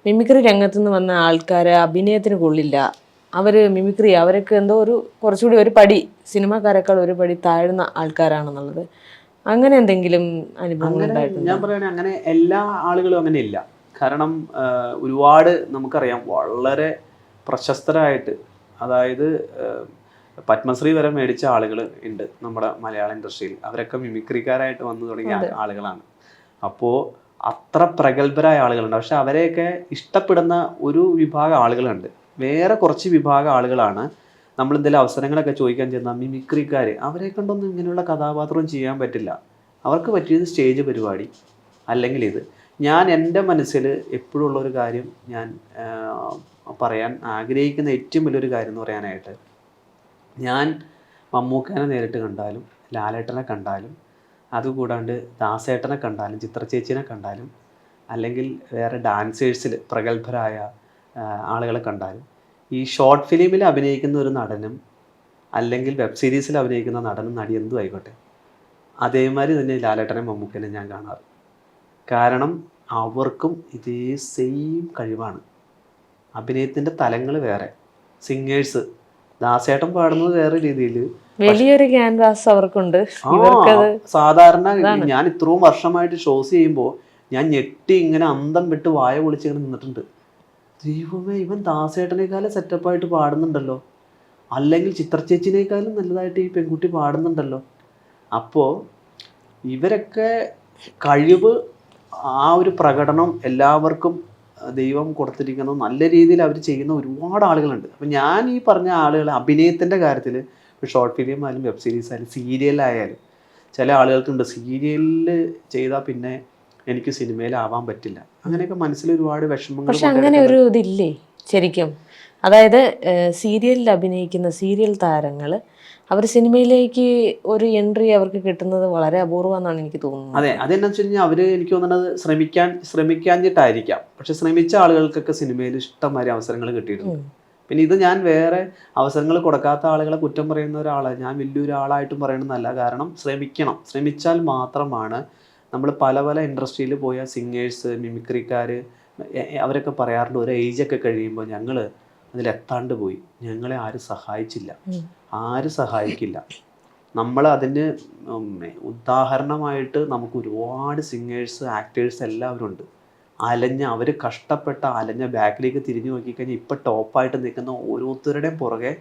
മിമിക്രി രംഗത്തുനിന്ന് വന്ന ആൾക്കാർ അഭിനയത്തിന് കൊള്ളില്ല, അവർ മിമിക്രി അവരൊക്കെ എന്തോ ഒരു കുറച്ചുകൂടി ഒരു പടി സിനിമാക്കാരെക്കാൾ ഒരു പടി താഴ്ന്ന ആൾക്കാരാണെന്നുള്ളത്, അങ്ങനെ എന്തെങ്കിലും അനുഭവങ്ങൾ ഉണ്ടായിട്ടുണ്ട്? ഞാൻ പറയുകയാണെങ്കിൽ അങ്ങനെ എല്ലാ ആളുകളും അങ്ങനെ ഇല്ല. കാരണം ഒരുപാട് നമുക്കറിയാം വളരെ പ്രശസ്തരായിട്ട്, അതായത് പത്മശ്രീ വരെ മേടിച്ച ആളുകൾ ഉണ്ട് നമ്മുടെ മലയാള ഇൻഡസ്ട്രിയിൽ. അവരൊക്കെ മിമിക്രിക്കാരായിട്ട് വന്നു തുടങ്ങിയ ആളുകളാണ്. അപ്പോൾ അത്ര പ്രഗത്ഭരായ ആളുകളുണ്ട്. പക്ഷെ അവരെയൊക്കെ ഇഷ്ടപ്പെടുന്ന ഒരു വിഭാഗം ആളുകളുണ്ട്. വേറെ കുറച്ച് വിഭാഗം ആളുകളാണ് നമ്മൾ എന്തെങ്കിലും അവസരങ്ങളൊക്കെ ചോദിക്കാൻ ചെന്നാൽ മിമിക്രിക്കാർ. അവരെ കൊണ്ടൊന്നും ഇങ്ങനെയുള്ള കഥാപാത്രം ചെയ്യാൻ പറ്റില്ല. അവർക്ക് പറ്റിയത് സ്റ്റേജ് പരിപാടി അല്ലെങ്കിൽ ഇത്. ഞാൻ എൻ്റെ മനസ്സിൽ എപ്പോഴും ഉള്ളൊരു കാര്യം, ഞാൻ പറയാൻ ആഗ്രഹിക്കുന്ന ഏറ്റവും വലിയൊരു കാര്യം എന്ന് പറയാനായിട്ട്, ഞാൻ മമ്മൂക്കനെ നേരിട്ട് കണ്ടാലും ലാലേട്ടനെ കണ്ടാലും അതുകൂടാണ്ട് ദാസേട്ടനെ കണ്ടാലും ചിത്രചേച്ചിനെ കണ്ടാലും അല്ലെങ്കിൽ വേറെ ഡാൻസേഴ്സിൽ പ്രഗത്ഭരായ ആളുകളെ കണ്ടാലും, ഈ ഷോർട്ട് ഫിലിമിൽ അഭിനയിക്കുന്ന ഒരു നടനും അല്ലെങ്കിൽ വെബ് സീരീസിൽ അഭിനയിക്കുന്ന നടനും നടി എന്തും ആയിക്കോട്ടെ, അതേമാതിരി തന്നെ ലാലേട്ടനെ മമ്മൂക്കനെ ഞാൻ കാണാറ്. കാരണം അവർക്കും ഇതേ സെയിം കഴിവാണ്. അഭിനയത്തിൻ്റെ തലങ്ങൾ വേറെ. സിംഗേഴ്സ്, ദാസേട്ടൻ പാടുന്നത് വേറെ രീതിയിൽ, വലിയൊരു ക്യാൻവാസ് അവർക്കുണ്ട്. സാധാരണ ഞാൻ ഇത്രയും വർഷമായിട്ട് ഷോസ് ചെയ്യുമ്പോൾ ഞാൻ ഞെട്ടി ഇങ്ങനെ അന്തം വിട്ട് വായ പൊളിച്ച് ഇങ്ങനെ നിന്നിട്ടുണ്ട്. ദൈവമേ, ഇവൻ ദാസേട്ടനേക്കാളും സെറ്റപ്പായിട്ട് പാടുന്നുണ്ടല്ലോ, അല്ലെങ്കിൽ ചിത്രചേച്ചിനേക്കാളും നല്ലതായിട്ട് ഈ പെൺകുട്ടി പാടുന്നുണ്ടല്ലോ. അപ്പോൾ ഇവരൊക്കെ കഴിവ്, ആ ഒരു പ്രകടനം എല്ലാവർക്കും ദൈവം കൊടുത്തിരിക്കുന്നത് നല്ല രീതിയിൽ അവർ ചെയ്യുന്ന ഒരുപാട് ആളുകളുണ്ട്. അപ്പം ഞാൻ ഈ പറഞ്ഞ ആളുകൾ അഭിനയത്തിൻ്റെ കാര്യത്തിൽ, ഷോർട്ട് ഫിലിം ആയാലും വെബ് സീരീസ് ആയാലും സീരിയലായാലും, ചില ആളുകൾക്കുണ്ട് സീരിയലിൽ ചെയ്താൽ പിന്നെ എനിക്ക് സിനിമയിലാവാൻ പറ്റില്ല, അങ്ങനെയൊക്കെ മനസ്സിൽ ഒരുപാട് വിഷമങ്ങൾ. പക്ഷെ അങ്ങനെ ഒരു ഇതില്ലേ ശരിക്കും? അതായത് സീരിയലിൽ അഭിനയിക്കുന്ന സീരിയൽ താരങ്ങൾ അവർ സിനിമയിലേക്ക് ഒരു എൻട്രി അവർക്ക് കിട്ടുന്നത് വളരെ അപൂർവമെന്നാണ് എനിക്ക് തോന്നുന്നത്. അതെ, അതെന്നു വെച്ച് കഴിഞ്ഞാൽ അവർ, എനിക്ക് തോന്നുന്നത് ശ്രമിക്കാഞ്ഞിട്ടായിരിക്കാം. പക്ഷെ ശ്രമിച്ച ആളുകൾക്കൊക്കെ സിനിമയിൽ ഇഷ്ടംമാതിരി അവസരങ്ങൾ കിട്ടിയിട്ടുണ്ട്. പിന്നെ ഇത് ഞാൻ വേറെ അവസരങ്ങൾ കൊടുക്കാത്ത ആളുകളെ കുറ്റം പറയുന്ന ഒരാളാണ്, ഞാൻ വലിയൊരാളായിട്ടും പറയണമെന്നല്ല. കാരണം ശ്രമിച്ചാൽ മാത്രമാണ് നമ്മൾ പല പല ഇൻഡസ്ട്രിയിൽ പോയ സിംഗേഴ്സ്, മിമിക്രിക്കാർ, അവരൊക്കെ പറയാറുണ്ട് ഒരു ഏജൊക്കെ കഴിയുമ്പോൾ ഞങ്ങൾ അതിലെത്താണ്ട് പോയി, ഞങ്ങളെ ആരും സഹായിച്ചില്ല, ആരും സഹായിക്കില്ല. നമ്മൾ അതിന് ഉദാഹരണമായിട്ട് നമുക്ക് ഒരുപാട് സിംഗേഴ്സ്, ആക്ടേഴ്സ് എല്ലാവരും ഉണ്ട്. അവർ കഷ്ടപ്പെട്ട അലഞ്ഞ ബാക്കിലേക്ക് തിരിഞ്ഞു നോക്കിക്കഴിഞ്ഞാൽ ഇപ്പം ടോപ്പായിട്ട് നിൽക്കുന്ന ഓരോരുത്തരുടെയും പുറകെ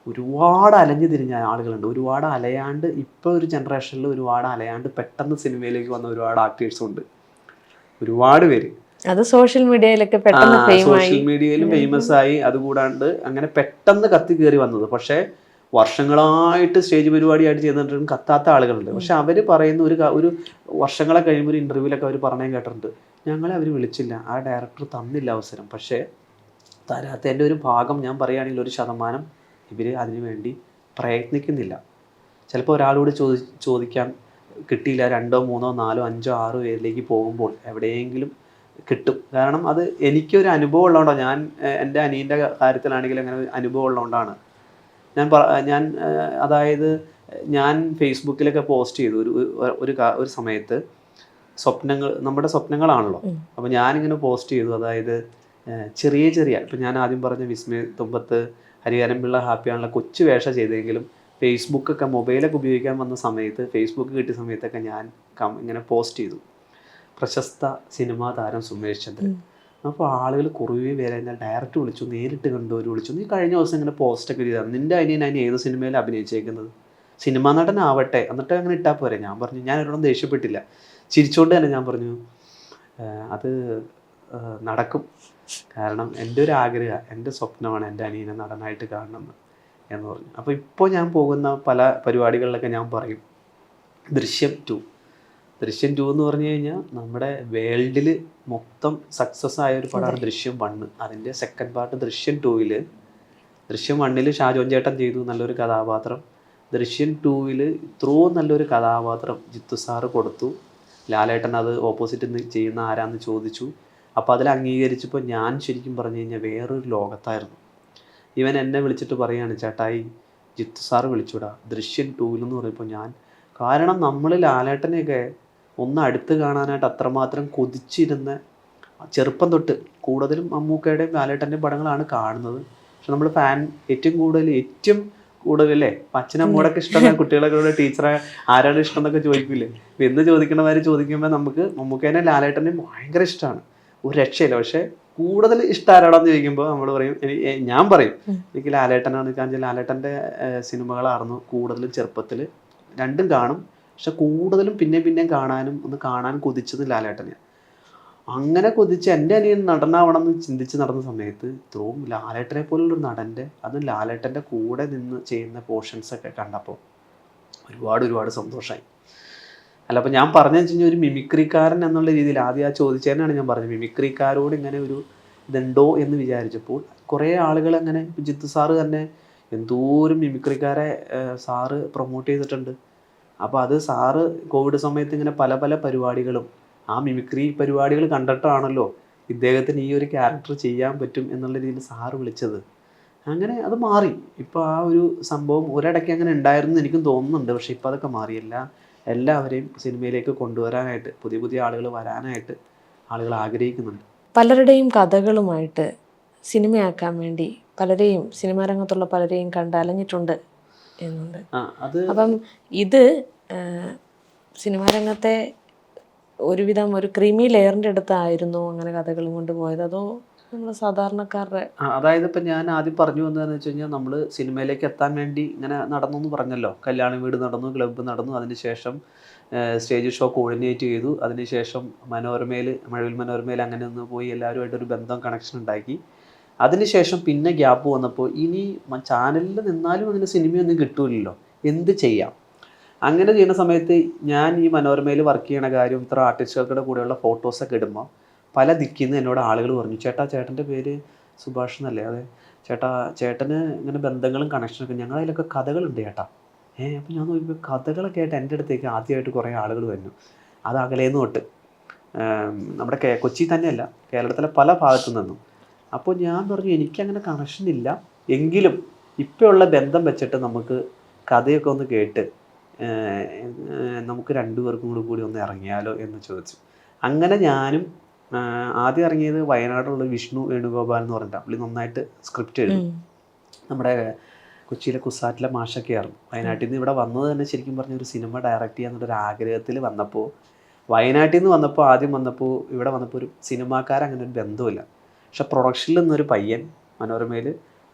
ഒരുപാട് അലഞ്ഞു തിരിഞ്ഞ ആളുകളുണ്ട്. ഒരുപാട് അലയാണ്ട് ഇപ്പോൾ ഒരു ജനറേഷനിൽ ഒരുപാട് അലയാണ്ട് പെട്ടെന്ന് സിനിമയിലേക്ക് വന്ന ഒരുപാട് ആക്ടേഴ്സും ഉണ്ട്, ഒരുപാട് പേര്. അത് സോഷ്യൽ മീഡിയയിലൊക്കെ സോഷ്യൽ മീഡിയയിലും ഫേമസ് ആയി. അതുകൂടാണ്ട് അങ്ങനെ പെട്ടെന്ന് കത്തി കയറി വന്നത്. പക്ഷേ വർഷങ്ങളായിട്ട് സ്റ്റേജ് പരിപാടിയായിട്ട് ചെയ്തിട്ടും കത്താത്ത ആളുകളുണ്ട്. പക്ഷെ അവർ പറയുന്ന ഒരു വർഷങ്ങളെ കഴിയുമ്പോൾ ഒരു ഇൻ്റർവ്യൂവിലൊക്കെ അവർ പറഞ്ഞേ കേട്ടിട്ടുണ്ട്, ഞങ്ങളെ അവർ വിളിച്ചില്ല, ആ ഡയറക്ടർ തന്നില്ല അവസരം. പക്ഷേ തരാത്തതിൻ്റെ ഒരു ഭാഗം ഞാൻ പറയുകയാണെങ്കിൽ 1% ഇവർ അതിനു വേണ്ടി പ്രയത്നിക്കുന്നില്ല. ചിലപ്പോൾ ഒരാളോട് ചോദിക്കാൻ കിട്ടിയില്ല, 2, 3, 4, 5, 6 പേരിലേക്ക് പോകുമ്പോൾ എവിടെയെങ്കിലും കിട്ടും. കാരണം അത് എനിക്കൊരു അനുഭവം ഉള്ളതുകൊണ്ടാണ്. ഞാൻ എൻ്റെ അനിയൻ്റെ കാര്യത്തിലാണെങ്കിലും അങ്ങനെ ഒരു അനുഭവം ഉള്ളതുകൊണ്ടാണ് ഞാൻ അതായത് ഞാൻ ഫേസ്ബുക്കിലൊക്കെ പോസ്റ്റ് ചെയ്തു ഒരു സമയത്ത്, നമ്മുടെ സ്വപ്നങ്ങളാണല്ലോ. അപ്പോൾ ഞാനിങ്ങനെ പോസ്റ്റ് ചെയ്തു, അതായത് ചെറിയ ഇപ്പം ഞാൻ ആദ്യം പറഞ്ഞ വിസ്മയ തുമ്പത്ത്, ഹരിഹരൻ പിള്ള ഹാപ്പിയാണുള്ള കൊച്ചു വേഷം ചെയ്തെങ്കിലും ഫേസ്ബുക്കൊക്കെ മൊബൈലൊക്കെ ഉപയോഗിക്കാൻ വന്ന സമയത്ത്, ഫേസ്ബുക്ക് കിട്ടിയ സമയത്തൊക്കെ ഞാൻ ഇങ്ങനെ പോസ്റ്റ് ചെയ്തു, പ്രശസ്ത സിനിമാ താരം സുമേഷ് ചന്ദ്രൻ. അപ്പോൾ ആളുകൾ കുറേ പേരെ എന്നെ ഡയറക്റ്റ് വിളിച്ചു, നേരിട്ട് കണ്ടവർ വിളിച്ചു, നീ കഴിഞ്ഞ ദിവസം ഇങ്ങനെ പോസ്റ്റൊക്കെ ചെയ്താണ്, നിൻ്റെ അനിയൻ ഏത് സിനിമയിൽ അഭിനയിച്ചേക്കുന്നത്, സിനിമാ നടനാവട്ടെ, എന്നിട്ട് അങ്ങനെ ഇട്ടാൽ പോരെ. ഞാൻ പറഞ്ഞു, ഞാൻ അവരോടും ദേഷ്യപ്പെട്ടില്ല, ചിരിച്ചുകൊണ്ട് തന്നെ ഞാൻ പറഞ്ഞു അത് നടക്കും. കാരണം എൻ്റെ ഒരു ആഗ്രഹം, എൻ്റെ സ്വപ്നമാണ് എൻ്റെ അനിയനെ നടനായിട്ട് കാണണമെന്ന്. എന്ന് പറഞ്ഞു. അപ്പോൾ ഇപ്പോൾ ഞാൻ പോകുന്ന പല പരിപാടികളിലൊക്കെ ഞാൻ പറയും ദൃശ്യം 2 എന്ന് പറഞ്ഞു കഴിഞ്ഞാൽ നമ്മുടെ വേൾഡിൽ മൊത്തം സക്സസ് ആയ ഒരു പടമാണ് ദൃശ്യം 1. അതിൻ്റെ സെക്കൻഡ് പാർട്ട് ദൃശ്യം 2. ദൃശ്യം 1 ഷാജോൻ ചേട്ടൻ ചെയ്തു നല്ലൊരു കഥാപാത്രം. ദൃശ്യം 2 ഇത്രയും നല്ലൊരു കഥാപാത്രം ജിത്തു സാറ് കൊടുത്തു. ലാലേട്ടൻ അത് ഓപ്പോസിറ്റ് ചെയ്യുന്ന ആരാന്ന് ചോദിച്ചു. അപ്പോൾ അതിൽ അംഗീകരിച്ചപ്പോൾ ഞാൻ ശരിക്കും പറഞ്ഞു കഴിഞ്ഞാൽ വേറൊരു ലോകത്തായിരുന്നു. ഇവൻ എന്നെ വിളിച്ചിട്ട് പറയുകയാണ്, ചേട്ടായി ജിത്തു സാറ് വിളിച്ചുവിടാ ദൃശ്യം 2 എന്ന് പറയുമ്പോൾ ഞാൻ, കാരണം നമ്മൾ ലാലേട്ടനെയൊക്കെ ഒന്ന് അടുത്ത് കാണാനായിട്ട് അത്രമാത്രം കൊതിച്ചിരുന്ന ചെറുപ്പം തൊട്ട് കൂടുതലും മമ്മൂക്കയുടെയും ലാലേട്ടൻ്റെയും പടങ്ങളാണ് കാണുന്നത്. പക്ഷെ നമ്മൾ ഏറ്റവും കൂടുതൽ അല്ലേ അച്ഛനമ്മോടൊക്കെ ഇഷ്ടം, കുട്ടികളൊക്കെ ടീച്ചറെ ആരാണ് ഇഷ്ടം എന്നൊക്കെ ചോദിക്കില്ലേ. എന്ന് ചോദിക്കണമാര് ചോദിക്കുമ്പോൾ നമുക്ക് മമ്മൂക്കേനെ ലാലേട്ടനെയും ഭയങ്കര ഇഷ്ടമാണ്, ഒരു രക്ഷയില്ല. പക്ഷെ കൂടുതൽ ഇഷ്ടം ആരാടാന്ന് ചോദിക്കുമ്പോൾ നമ്മൾ പറയും, ഞാൻ പറയും എനിക്ക് ലാലേട്ടനാണ്. കാരണം ലാലേട്ടൻ്റെ സിനിമകളായിരുന്നു കൂടുതലും ചെറുപ്പത്തിൽ. രണ്ടും കാണും, പക്ഷെ കൂടുതലും പിന്നെയും കാണാൻ കൊതിച്ചത് ലാലേട്ടനെയാണ്. അങ്ങനെ കൊതിച്ച് എൻ്റെ അനിയൻ നടനാവണം എന്ന് ചിന്തിച്ച് നടന്ന സമയത്ത് ഇത്രയും ലാലേട്ടനെ പോലുള്ളൊരു നടൻ്റെ, അതും ലാലേട്ടൻ്റെ കൂടെ നിന്ന് ചെയ്യുന്ന പോർഷൻസൊക്കെ കണ്ടപ്പോൾ ഒരുപാട് സന്തോഷമായി. അല്ല, അപ്പോൾ ഞാൻ പറഞ്ഞതെന്ന് വെച്ച് കഴിഞ്ഞാൽ ഒരു മിമിക്രിക്കാരൻ എന്നുള്ള രീതിയിൽ ആദ്യം ചോദിച്ചതിനാണ് ഞാൻ പറഞ്ഞത്, മിമിക്രിക്കാരോട് ഇങ്ങനെ ഒരു ഇതുണ്ടോ എന്ന് വിചാരിച്ചപ്പോൾ കുറേ ആളുകൾ അങ്ങനെ, ഇപ്പോൾ ജിത്തു സാറ് തന്നെ എന്തോരം മിമിക്രിക്കാരെ സാറ് പ്രൊമോട്ട് ചെയ്തിട്ടുണ്ട്. അപ്പോൾ അത് സാറ് കോവിഡ് സമയത്ത് ഇങ്ങനെ പല പരിപാടികളും ആ മിമിക്രി പരിപാടികൾ കണ്ടിട്ടാണല്ലോ ഇദ്ദേഹത്തിന് ഈ ഒരു ക്യാരക്ടർ ചെയ്യാൻ പറ്റും എന്നുള്ള രീതിയിൽ സാറ് വിളിച്ചത്. അങ്ങനെ അത് മാറി. ഇപ്പോൾ ആ ഒരു സംഭവം ഒരിടയ്ക്ക് അങ്ങനെ ഉണ്ടായിരുന്നു എനിക്കും തോന്നുന്നുണ്ട്. പക്ഷേ ഇപ്പോൾ അതൊക്കെ മാറിയില്ല. എല്ലാവരെയും സിനിമയിലേക്ക് കൊണ്ടുവരാനായിട്ട്, പുതിയ ആളുകൾ വരാനായിട്ട് ആളുകൾ ആഗ്രഹിക്കുന്നുണ്ട്. പലരുടെയും കഥകളുമായിട്ട് സിനിമയാക്കാൻ വേണ്ടി സിനിമാ രംഗത്തുള്ള പലരെയും കണ്ടലഞ്ഞിട്ടുണ്ട് എന്നുണ്ട്. അപ്പം ഇത് സിനിമാ രംഗത്തെ ഒരുവിധം ഒരു ക്രീമി ലെയറിൻ്റെ അടുത്തായിരുന്നു അങ്ങനെ കഥകളും കൊണ്ട് പോയത്, അതോ നമ്മൾ സാധാരണക്കാരുടെ? അതായത് ഇപ്പം ഞാൻ ആദ്യം പറഞ്ഞു വന്നതെന്ന് വെച്ച് കഴിഞ്ഞാൽ, നമ്മൾ സിനിമയിലേക്ക് എത്താൻ വേണ്ടി ഇങ്ങനെ നടന്നു എന്ന് പറഞ്ഞല്ലോ. കല്യാണ വീട് നടന്നു, ക്ലബ്ബ് നടന്നു, അതിനുശേഷം സ്റ്റേജ് ഷോ കോർഡിനേറ്റ് ചെയ്തു, അതിനുശേഷം മഴവിൽ മനോരമയിൽ അങ്ങനെ ഒന്ന് പോയി എല്ലാവരുമായിട്ടൊരു ബന്ധം കണക്ഷൻ ഉണ്ടാക്കി. അതിനുശേഷം പിന്നെ ഗ്യാപ്പ് വന്നപ്പോൾ ഇനി ചാനലിൽ നിന്നാലും അതിന് സിനിമയൊന്നും കിട്ടൂലല്ലോ, എന്ത് ചെയ്യാം? അങ്ങനെ ചെയ്യുന്ന സമയത്ത് ഞാൻ ഈ മനോരമയിൽ വർക്ക് ചെയ്യണ കാര്യം, ഇത്ര ആർട്ടിസ്റ്റുകളുടെ കൂടെയുള്ള ഫോട്ടോസൊക്കെ ഇടുമ്പോൾ പല ദിക്കിൽ നിന്ന് എന്നോട് ആളുകൾ പറഞ്ഞു, ചേട്ടൻ്റെ പേര് സുഭാഷ് എന്നല്ലേ? അതെ ചേട്ടന് ഇങ്ങനെ ബന്ധങ്ങളും കണക്ഷനൊക്കെ, ഞങ്ങളതിലൊക്കെ കഥകളുണ്ട് ചേട്ടാ. അപ്പോൾ ഞാൻ നോക്കിയപ്പോൾ കഥകളൊക്കെ ആയിട്ട് എൻ്റെ അടുത്തേക്ക് ആദ്യമായിട്ട് കുറേ ആളുകൾ വരുന്നു. അത് അകലേന്ന് തൊട്ട്, നമ്മുടെ കൊച്ചി തന്നെയല്ല, കേരളത്തിലെ പല ഭാഗത്തു നിന്നും. അപ്പോൾ ഞാൻ പറഞ്ഞു എനിക്കങ്ങനെ കണക്ഷനില്ല, എങ്കിലും ഇപ്പോഴുള്ള ബന്ധം വെച്ചിട്ട് നമുക്ക് കഥയൊക്കെ ഒന്ന് കേട്ട് നമുക്ക് രണ്ടുപേർക്കും കൂടി ഒന്ന് ഇറങ്ങിയാലോ എന്ന് ചോദിച്ചു. അങ്ങനെ ഞാനും ആദ്യം ഇറങ്ങിയത് വയനാട്ടിലുള്ള വിഷ്ണു വേണുഗോപാൽ എന്ന് പറഞ്ഞിട്ട്, പുള്ളി നന്നായിട്ട് സ്ക്രിപ്റ്റ് എഴുതും. നമ്മുടെ കൊച്ചിയിലെ കുസാറ്റിലെ മാഷൊക്കെ ആയിരുന്നു. വയനാട്ടിൽ നിന്ന് ഇവിടെ വന്നത് തന്നെ ശരിക്കും പറഞ്ഞ ഒരു സിനിമ ഡയറക്റ്റ് ചെയ്യാന്നുള്ളൊരു ആഗ്രഹത്തിൽ വന്നപ്പോൾ, വയനാട്ടിൽ നിന്ന് ആദ്യം വന്നപ്പോൾ ഇവിടെ വന്നപ്പോൾ ഒരു സിനിമാക്കാരങ്ങനെ ഒരു ബന്ധമില്ല. പക്ഷെ പ്രൊഡക്ഷനിൽ നിന്നൊരു പയ്യൻ, മനോരമയിൽ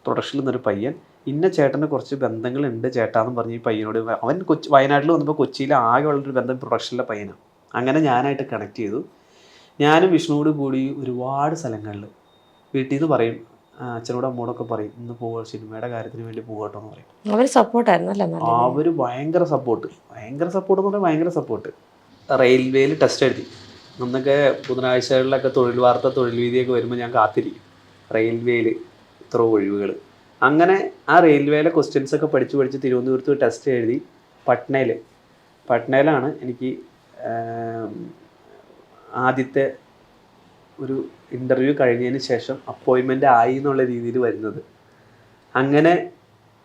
പ്രൊഡക്ഷനിൽ നിന്നൊരു പയ്യൻ, ഇന്ന ചേട്ടന് കുറച്ച് ബന്ധങ്ങളുണ്ട് ചേട്ടാന്ന് പറഞ്ഞ് ഈ പയ്യനോട്, അവൻ വയനാട്ടിൽ വന്നപ്പോൾ കൊച്ചിയിൽ ആകെ ഉള്ളൊരു ബന്ധം പ്രൊഡക്ഷനിലെ പയ്യനാണ്. അങ്ങനെ ഞാനായിട്ട് കണക്ട് ചെയ്തു. ഞാനും വിഷ്ണുവോട് കൂടി ഒരുപാട് സ്ഥലങ്ങളിൽ വീട്ടിൽ നിന്ന് പറയും, അച്ഛനോടും അമ്മോടൊക്കെ പറയും, ഇന്ന് പോവുക സിനിമയുടെ കാര്യത്തിന് വേണ്ടി പോകട്ടോ എന്ന് പറയും. അവർ സപ്പോർട്ടായിരുന്നല്ലേ? അവർ ഭയങ്കര സപ്പോർട്ട് എന്ന് പറഞ്ഞാൽ ഭയങ്കര സപ്പോർട്ട്. റെയിൽവേയിൽ ടെസ്റ്റ് എഴുതി അന്നൊക്കെ ബുധനാഴ്ചകളിലൊക്കെ തൊഴിൽ വീതിയൊക്കെ വരുമ്പോൾ ഞാൻ കാത്തിരിക്കും. റെയിൽവേയിൽ ഇത്ര ഒഴിവുകൾ, അങ്ങനെ ആ റെയിൽവേയിലെ ക്വസ്റ്റ്യൻസൊക്കെ പഠിച്ച് തിരുവനന്തപുരത്ത് ടെസ്റ്റ് എഴുതി. പട്നയിലാണ് എനിക്ക് ആദ്യത്തെ ഒരു ഇൻ്റർവ്യൂ കഴിഞ്ഞതിന് ശേഷം അപ്പോയിൻമെൻ്റ് ആയി എന്നുള്ള രീതിയിൽ വരുന്നത്. അങ്ങനെ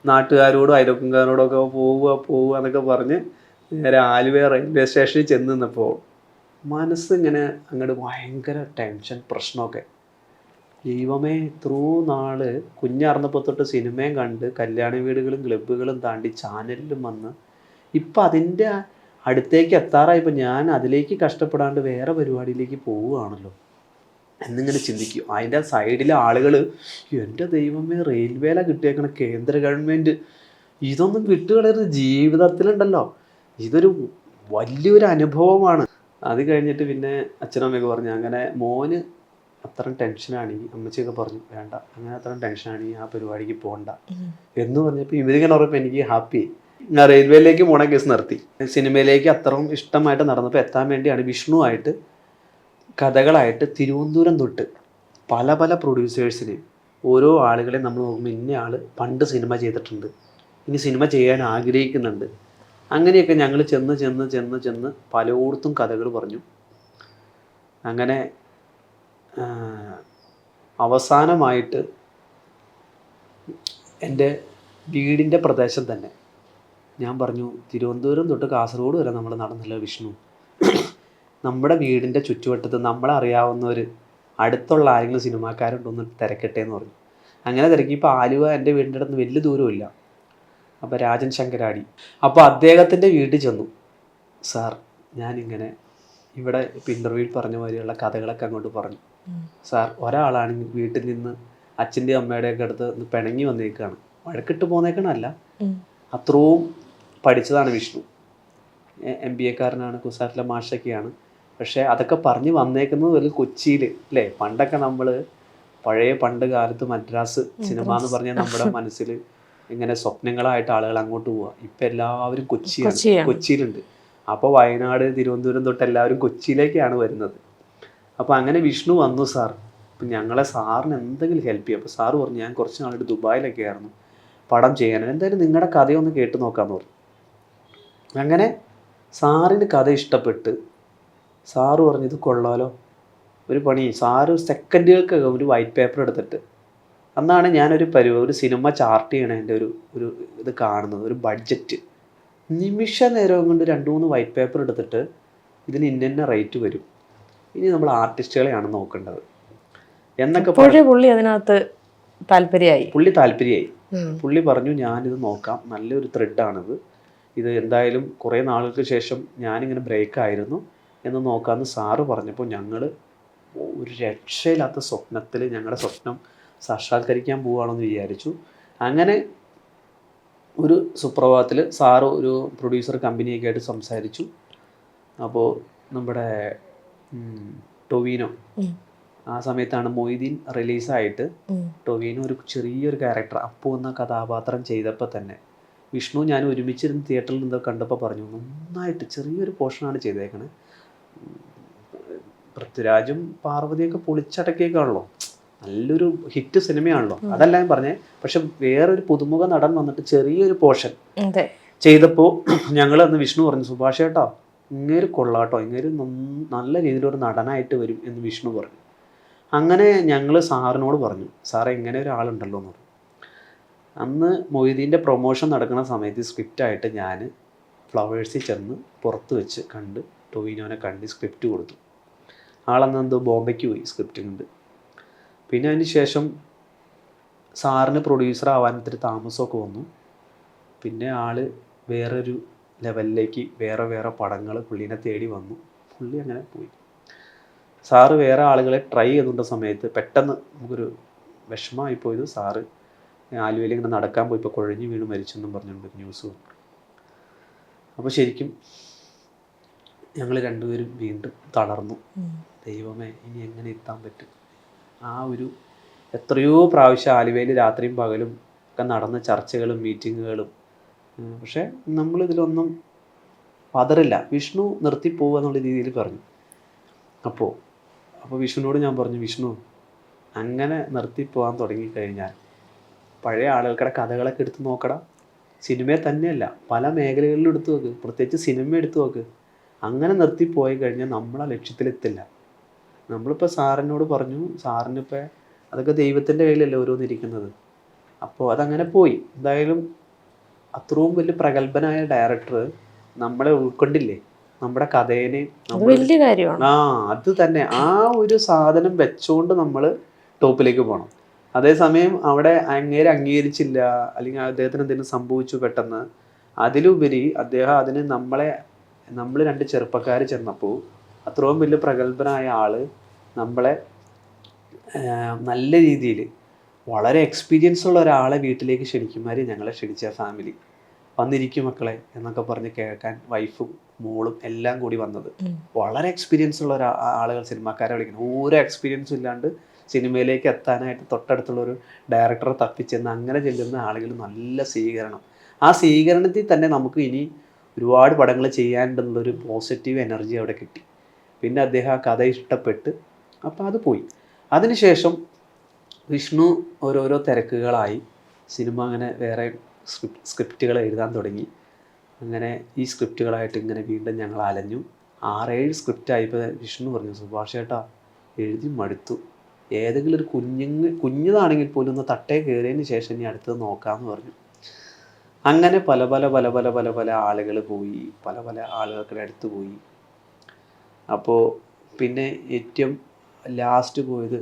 നാട്ടുകാരോടും അയൽവക്കക്കാരോടൊക്കെ പോവുക എന്നൊക്കെ പറഞ്ഞ് നേരെ ആലുവ റെയിൽവേ സ്റ്റേഷനിൽ ചെന്ന് നിന്നപ്പോൾ മനസ്സിങ്ങനെ അങ്ങോട്ട് ഭയങ്കര ടെൻഷൻ, പ്രശ്നമൊക്കെ. ദൈവമേ, ഇത്രയും നാൾ കുഞ്ഞറിഞ്ഞപ്പോൾ തൊട്ട് സിനിമയും കണ്ട് കല്യാണ വീടുകളും ക്ലബ്ബുകളും താണ്ടി ചാനലിലും വന്ന് ഇപ്പം അതിൻ്റെ അടുത്തേക്ക് എത്താറായപ്പോൾ ഞാൻ അതിലേക്ക് കഷ്ടപ്പെടാണ്ട് വേറെ പരിപാടിയിലേക്ക് പോവുകയാണല്ലോ എന്നിങ്ങനെ ചിന്തിക്കും. അതിൻ്റെ സൈഡിലെ ആളുകൾ, എൻ്റെ ദൈവമേ, റെയിൽവേയിലാണ് കിട്ടിയേക്കണ കേന്ദ്ര ഗവൺമെൻറ്, ഇതൊന്നും വിട്ടുകളയരുത് ജീവിതത്തിലുണ്ടല്ലോ, ഇതൊരു വലിയൊരു അനുഭവമാണ്. അത് കഴിഞ്ഞിട്ട് പിന്നെ അച്ഛനമ്മയൊക്കെ പറഞ്ഞു, അങ്ങനെ മോന് അത്രയും ടെൻഷനാണെങ്കിൽ അമ്മച്ചിയൊക്കെ പറഞ്ഞു വേണ്ട, അങ്ങനെ അത്രയും ടെൻഷനാണെങ്കിൽ ആ പരിപാടിക്ക് പോകണ്ട എന്ന് പറഞ്ഞപ്പോൾ ഇവരിങ്ങനെ പറഞ്ഞപ്പോൾ എനിക്ക് ഹാപ്പി. ഞാൻ റെയിൽവേയിലേക്ക് പോണ കേസ് നിർത്തി. സിനിമയിലേക്ക് അത്രയും ഇഷ്ടമായിട്ട് നടന്നപ്പോൾ എത്താൻ വേണ്ടിയാണ് വിഷ്ണുവായിട്ട് കഥകളായിട്ട് തിരുവനന്തപുരം തൊട്ട് പല പല പ്രൊഡ്യൂസേഴ്സിനെ ഓരോ ആളുകളെ നമ്മൾ നോക്കുമ്പോൾ ഇന്ന ആൾ പണ്ട് സിനിമ ചെയ്തിട്ടുണ്ട്, ഇനി സിനിമ ചെയ്യാൻ ആഗ്രഹിക്കുന്നുണ്ട്. അങ്ങനെയൊക്കെ ഞങ്ങൾ ചെന്ന് ചെന്ന് ചെന്ന് ചെന്ന് പലയിടത്തും കഥകൾ പറഞ്ഞു. അങ്ങനെ അവസാനമായിട്ട് എൻ്റെ വീടിൻ്റെ പ്രദേശം തന്നെ ഞാൻ പറഞ്ഞു, തിരുവനന്തപുരം തൊട്ട് കാസർഗോഡ് വരെ നമ്മൾ നടന്നില്ല വിഷ്ണു, നമ്മുടെ വീടിൻ്റെ ചുറ്റുവട്ടത്ത് നമ്മളെ അറിയാവുന്നവർ അടുത്തുള്ള ആരെങ്കിലും സിനിമാക്കാരുണ്ടോന്ന് തിരക്കട്ടെ എന്ന് പറഞ്ഞു. അങ്ങനെ തിരക്കിയപ്പോൾ ആലുവ എൻ്റെ വീടിൻ്റെ അടുത്ത് വലിയ ദൂരമില്ല. അപ്പോൾ രാജൻ ശങ്കരാടി, അപ്പോൾ അദ്ദേഹത്തിൻ്റെ വീട്ടിൽ ചെന്നു. സാർ ഞാനിങ്ങനെ ഇവിടെ ഇപ്പോൾ ഇൻ്റർവ്യൂവിൽ പറഞ്ഞ മാതിരിയുള്ള കഥകളൊക്കെ അങ്ങോട്ട് പറഞ്ഞു. സാർ ഒരാളാണെങ്കിൽ വീട്ടിൽ നിന്ന് അച്ഛൻ്റെയും അമ്മയുടെയൊക്കെ അടുത്ത് പിണങ്ങി വന്നേക്കാണ്, വഴക്കിട്ട് പോന്നേക്കണല്ല, അത്രയും പഠിച്ചതാണ് വിഷ്ണു. MBA കാരനാണ്, കുസാറ്റിലെ മാഷൊക്കെയാണ്. പക്ഷേ അതൊക്കെ പറഞ്ഞ് വന്നേക്കുന്നത് വലിയ കൊച്ചിയിൽ അല്ലേ. പണ്ടൊക്കെ നമ്മൾ പണ്ട് കാലത്ത് മദ്രാസ് സിനിമ എന്ന് പറഞ്ഞാൽ നമ്മുടെ മനസ്സിൽ ഇങ്ങനെ സ്വപ്നങ്ങളായിട്ട് ആളുകൾ അങ്ങോട്ട് പോവുക. ഇപ്പം എല്ലാവരും കൊച്ചിയിലുണ്ട്. അപ്പോൾ വയനാട്, തിരുവനന്തപുരം തൊട്ട് എല്ലാവരും കൊച്ചിയിലേക്കാണ് വരുന്നത്. അപ്പോൾ അങ്ങനെ വിഷ്ണു വന്നു, സാർ ഇപ്പം ഞങ്ങളെ സാറിന് എന്തെങ്കിലും ഹെൽപ്പ് ചെയ്യും. അപ്പോൾ സാറ് പറഞ്ഞു, ഞാൻ കുറച്ച് നാളായിട്ട് ദുബായിലൊക്കെ ആയിരുന്നു പടം ചെയ്യാൻ, എന്തായാലും നിങ്ങളുടെ കഥയൊന്ന് കേട്ട് നോക്കാമെന്ന് പറഞ്ഞു. അങ്ങനെ സാറിന് കഥ ഇഷ്ടപ്പെട്ട് സാറ് പറഞ്ഞു ഇത് കൊള്ളാലോ, ഒരു പണി. സാറ് സെക്കൻഡുകൾക്കൊക്കെ ഒരു വൈറ്റ് പേപ്പർ എടുത്തിട്ട്, അന്നാണ് ഞാനൊരു ഒരു സിനിമ ചാർട്ട് ചെയ്യണതിൻ്റെ ഒരു ഇത് കാണുന്നത്, ഒരു ബഡ്ജറ്റ്. നിമിഷ നേരം കൊണ്ട് 2-3 വൈറ്റ് പേപ്പർ എടുത്തിട്ട് ഇതിന് ഇന്ന റേറ്റ് വരും, ഇനി നമ്മൾ ആർട്ടിസ്റ്റുകളെയാണ് നോക്കേണ്ടത് എന്നൊക്കെ പുള്ളി അതിനകത്ത് താല്പര്യമായി. പുള്ളി പറഞ്ഞു ഞാനിത് നോക്കാം, നല്ലൊരു ത്രെഡാണിത്, ഇത് എന്തായാലും കുറേ നാളുകൾക്ക് ശേഷം ഞാനിങ്ങനെ ബ്രേക്കായിരുന്നു എന്ന് നോക്കാമെന്ന് സാറ് പറഞ്ഞപ്പോൾ ഞങ്ങൾ ഒരു രക്ഷയില്ലാത്ത സ്വപ്നത്തിൽ ഞങ്ങളുടെ സ്വപ്നം സാക്ഷാത്കരിക്കാൻ പോവുകയാണെന്ന് വിചാരിച്ചു. അങ്ങനെ ഒരു സുപ്രഭാതത്തിൽ സാറ് ഒരു പ്രൊഡ്യൂസർ കമ്പനിയൊക്കെ ആയിട്ട് സംസാരിച്ചു. അപ്പോൾ നമ്മുടെ ടൊവീനോ, ആ സമയത്താണ് മൊയ്തീൻ റിലീസായിട്ട് ടൊവീനോ ഒരു ചെറിയൊരു ക്യാരക്ടർ അപ്പു എന്ന കഥാപാത്രം ചെയ്തപ്പോൾ തന്നെ വിഷ്ണു ഞാൻ ഒരുമിച്ചിരുന്ന് തിയേറ്ററിൽ നിന്ന് കണ്ടപ്പോൾ പറഞ്ഞു, നന്നായിട്ട് ചെറിയൊരു പോർഷനാണ് ചെയ്തേക്കണേ, പൃഥ്വിരാജും പാർവതിയൊക്കെ പൊളിച്ചടക്കിയേക്കാണല്ലോ, നല്ലൊരു ഹിറ്റ് സിനിമയാണല്ലോ, അതല്ല ഞാൻ പറഞ്ഞേ. പക്ഷെ വേറൊരു പുതുമുഖ നടൻ വന്നിട്ട് ചെറിയൊരു പോർഷൻ ചെയ്തപ്പോൾ ഞങ്ങൾ അന്ന് വിഷ്ണു പറഞ്ഞു, സുഭാഷ് ചേട്ടാ ഇങ്ങേര് കൊള്ളാട്ടോ, ഇങ്ങേര് നല്ല രീതിയിലൊരു നടനായിട്ട് വരും എന്ന് വിഷ്ണു പറഞ്ഞു. അങ്ങനെ ഞങ്ങൾ സാറിനോട് പറഞ്ഞു, സാറേ ഇങ്ങനെ ഒരാളുണ്ടല്ലോ എന്ന് പറഞ്ഞു. അന്ന് മൊയ്തീൻ്റെ പ്രൊമോഷൻ നടക്കുന്ന സമയത്ത് സ്ക്രിപ്റ്റായിട്ട് ഞാൻ ഫ്ലവേഴ്സിൽ ചെന്ന് പുറത്ത് വെച്ച് കണ്ട് ടൊവീനോനെ കണ്ട് സ്ക്രിപ്റ്റ് കൊടുത്തു. ആളന്ന് എന്തോ ബോംബെക്ക് പോയി സ്ക്രിപ്റ്റ് കണ്ട്. പിന്നെ അതിന് ശേഷം സാറിന് പ്രൊഡ്യൂസർ ആവാൻ ഇത്തിരി താമസമൊക്കെ വന്നു. പിന്നെ ആൾ വേറൊരു ലെവലിലേക്ക് വേറെ പടങ്ങൾ പുള്ളീനെ തേടി വന്നു. പുള്ളി അങ്ങനെ പോയി. സാറ് വേറെ ആളുകളെ ട്രൈ ചെയ്തുകൊണ്ട സമയത്ത് പെട്ടെന്ന് നമുക്കൊരു വിഷമമായിപ്പോയത്, സാറ് ആലുവയിൽ ഇങ്ങനെ നടക്കാൻ പോയിപ്പോൾ കുഴഞ്ഞു വീണ് മരിച്ചെന്നും പറഞ്ഞുകൊണ്ട് ന്യൂസ് വന്നു. അപ്പോൾ ശരിക്കും ഞങ്ങൾ രണ്ടുപേരും വീണ്ടും തളർന്നു. ദൈവമേ ഇനി എങ്ങനെ എത്താൻ പറ്റും? ആ ഒരു എത്രയോ പ്രാവശ്യം ആലുവയിൽ രാത്രിയും പകലും ഒക്കെ നടന്ന ചർച്ചകളും മീറ്റിങ്ങുകളും. പക്ഷേ നമ്മളിതിലൊന്നും പതറില്ല. വിഷ്ണു നിർത്തിപ്പോവുക എന്നുള്ള രീതിയിൽ പറഞ്ഞു. അപ്പോൾ വിഷ്ണുവിനോട് ഞാൻ പറഞ്ഞു, വിഷ്ണു അങ്ങനെ നിർത്തിപ്പോകാൻ തുടങ്ങിക്കഴിഞ്ഞാൽ പഴയ ആളുകൾക്കുടെ കഥകളൊക്കെ എടുത്ത് നോക്കടാ. സിനിമയെ തന്നെയല്ല പല മേഖലകളിലും എടുത്തു നോക്ക്, പ്രത്യേകിച്ച് സിനിമ എടുത്തു നോക്ക്. അങ്ങനെ നിർത്തിപ്പോയി കഴിഞ്ഞാൽ നമ്മളാ ലക്ഷ്യത്തിലെത്തില്ല. നമ്മളിപ്പോൾ സാറിനോട് പറഞ്ഞു, സാറിനിപ്പോൾ അതൊക്കെ ദൈവത്തിൻ്റെ കയ്യിലല്ലേ ഓരോന്നിരിക്കുന്നത്. അപ്പോൾ അതങ്ങനെ പോയി. എന്തായാലും അത്രയും വലിയ പ്രഗത്ഭനായ ഡയറക്ടർ നമ്മളെ ഉൾക്കൊണ്ടില്ലേ, നമ്മുടെ കഥേനെ. വലിയ കാര്യമാണ്. അത് തന്നെ, ആ ഒരു സാധനം വെച്ചുകൊണ്ട് നമ്മൾ ടോപ്പിലേക്ക് പോകണം. അതേസമയം അവിടെ അങ്ങേരെ അംഗീകരിച്ചില്ല, അല്ലെങ്കിൽ അദ്ദേഹത്തിന് എന്തെങ്കിലും സംഭവിച്ചു പെട്ടെന്ന്, അതിലുപരി അദ്ദേഹം അതിന് നമ്മൾ 2 ചെറുപ്പക്കാർ ചെന്നപ്പോൾ അത്രയും വലിയ പ്രഗത്ഭനായ ആള് നമ്മളെ നല്ല രീതിയിൽ വളരെ എക്സ്പീരിയൻസ് ഉള്ള ഒരാളെ വീട്ടിലേക്ക് ക്ഷണിക്കുമാതിരി ഞങ്ങളെ ക്ഷണിച്ച ഫാമിലി. വന്നിരിക്കും മക്കളെ എന്നൊക്കെ പറഞ്ഞ് കേൾക്കാൻ വൈഫും മോളും എല്ലാം കൂടി വന്നത്. വളരെ എക്സ്പീരിയൻസ് ഉള്ള ആളുകൾ സിനിമാക്കാരെ വിളിക്കണം. ഓരോ എക്സ്പീരിയൻസും ഇല്ലാണ്ട് സിനിമയിലേക്ക് എത്താനായിട്ട് തൊട്ടടുത്തുള്ളൊരു ഡയറക്ടറെ തപ്പിച്ചെന്ന് അങ്ങനെ ചെല്ലുന്ന ആളുകൾ നല്ല സ്വീകരണം. ആ സ്വീകരണത്തിൽ തന്നെ നമുക്ക് ഇനി ഒരുപാട് പടങ്ങൾ ചെയ്യാനുണ്ടെന്നുള്ളൊരു പോസിറ്റീവ് എനർജി അവിടെ കിട്ടി. പിന്നെ അദ്ദേഹം ആ കഥ ഇഷ്ടപ്പെട്ട് അപ്പോൾ അത് പോയി. അതിനുശേഷം വിഷ്ണു ഓരോരോ തിരക്കുകളായി. സിനിമ അങ്ങനെ വേറെ സ്ക്രിപ്റ്റുകൾ എഴുതാൻ തുടങ്ങി. അങ്ങനെ ഈ സ്ക്രിപ്റ്റുകളായിട്ട് ഇങ്ങനെ വീണ്ടും ഞങ്ങൾ അലഞ്ഞു. 6-7 സ്ക്രിപ്റ്റായപ്പോൾ വിഷ്ണു പറഞ്ഞു, സുഭാഷ് ചേട്ടാ എഴുതി മടുത്തു, ഏതെങ്കിലും ഒരു കുഞ്ഞതാണെങ്കിൽ പോലും ഒന്ന് തട്ടേ കയറിയതിന് ശേഷം ഇനി അടുത്തത് നോക്കാമെന്ന് പറഞ്ഞു. അങ്ങനെ പല പല പല പല പല പല ആളുകൾ പോയി, പല പല ആളുകൾക്ക് അടുത്ത് പോയി. അപ്പോൾ പിന്നെ ഏറ്റവും ലാസ്റ്റ് പോയത്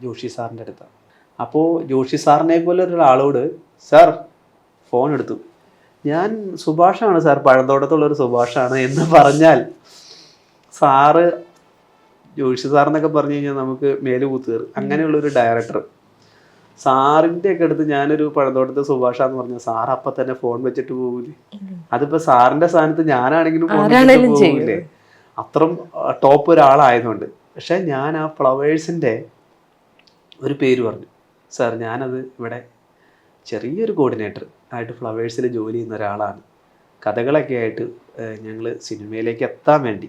ജോഷി സാറിൻ്റെ അടുത്താണ്. അപ്പോൾ ജോഷി സാറിനെ പോലെ ഒരാളോട് സാർ ഫോൺ എടുത്തു, ഞാൻ സുഭാഷാണ് സാർ, പഴന്തോട്ടത്തുള്ളൊരു സുഭാഷാണ് എന്ന് പറഞ്ഞാൽ സാറ് ജോഷി സാറെന്നൊക്കെ പറഞ്ഞു കഴിഞ്ഞാൽ നമുക്ക് മേല് കൂത്തുകയറും. അങ്ങനെയുള്ളൊരു ഡയറക്ടർ സാറിൻ്റെ ഒക്കെ അടുത്ത് ഞാനൊരു പഴന്തോട്ടത്തെ സുഭാഷാന്ന് പറഞ്ഞാൽ സാർ അപ്പം തന്നെ ഫോൺ വെച്ചിട്ട് പോകൂലേ? അതിപ്പോൾ സാറിൻ്റെ സ്ഥാനത്ത് ഞാനാണെങ്കിലും ഫോൺ വെച്ചിട്ട് പോകൂലേ? അത്രയും ടോപ്പ് ഒരാളായതുകൊണ്ട്. പക്ഷേ ഞാൻ ആ ഫ്ലവേഴ്സിൻ്റെ ഒരു പേര് പറഞ്ഞു, സാർ ഞാനത് ഇവിടെ ചെറിയൊരു കോർഡിനേറ്റർ ആയിട്ട് ഫ്ലവേഴ്സിൽ ജോലി ചെയ്യുന്ന ഒരാളാണ്, കഥകളൊക്കെ ആയിട്ട് ഞങ്ങൾ സിനിമയിലേക്ക് എത്താൻ വേണ്ടി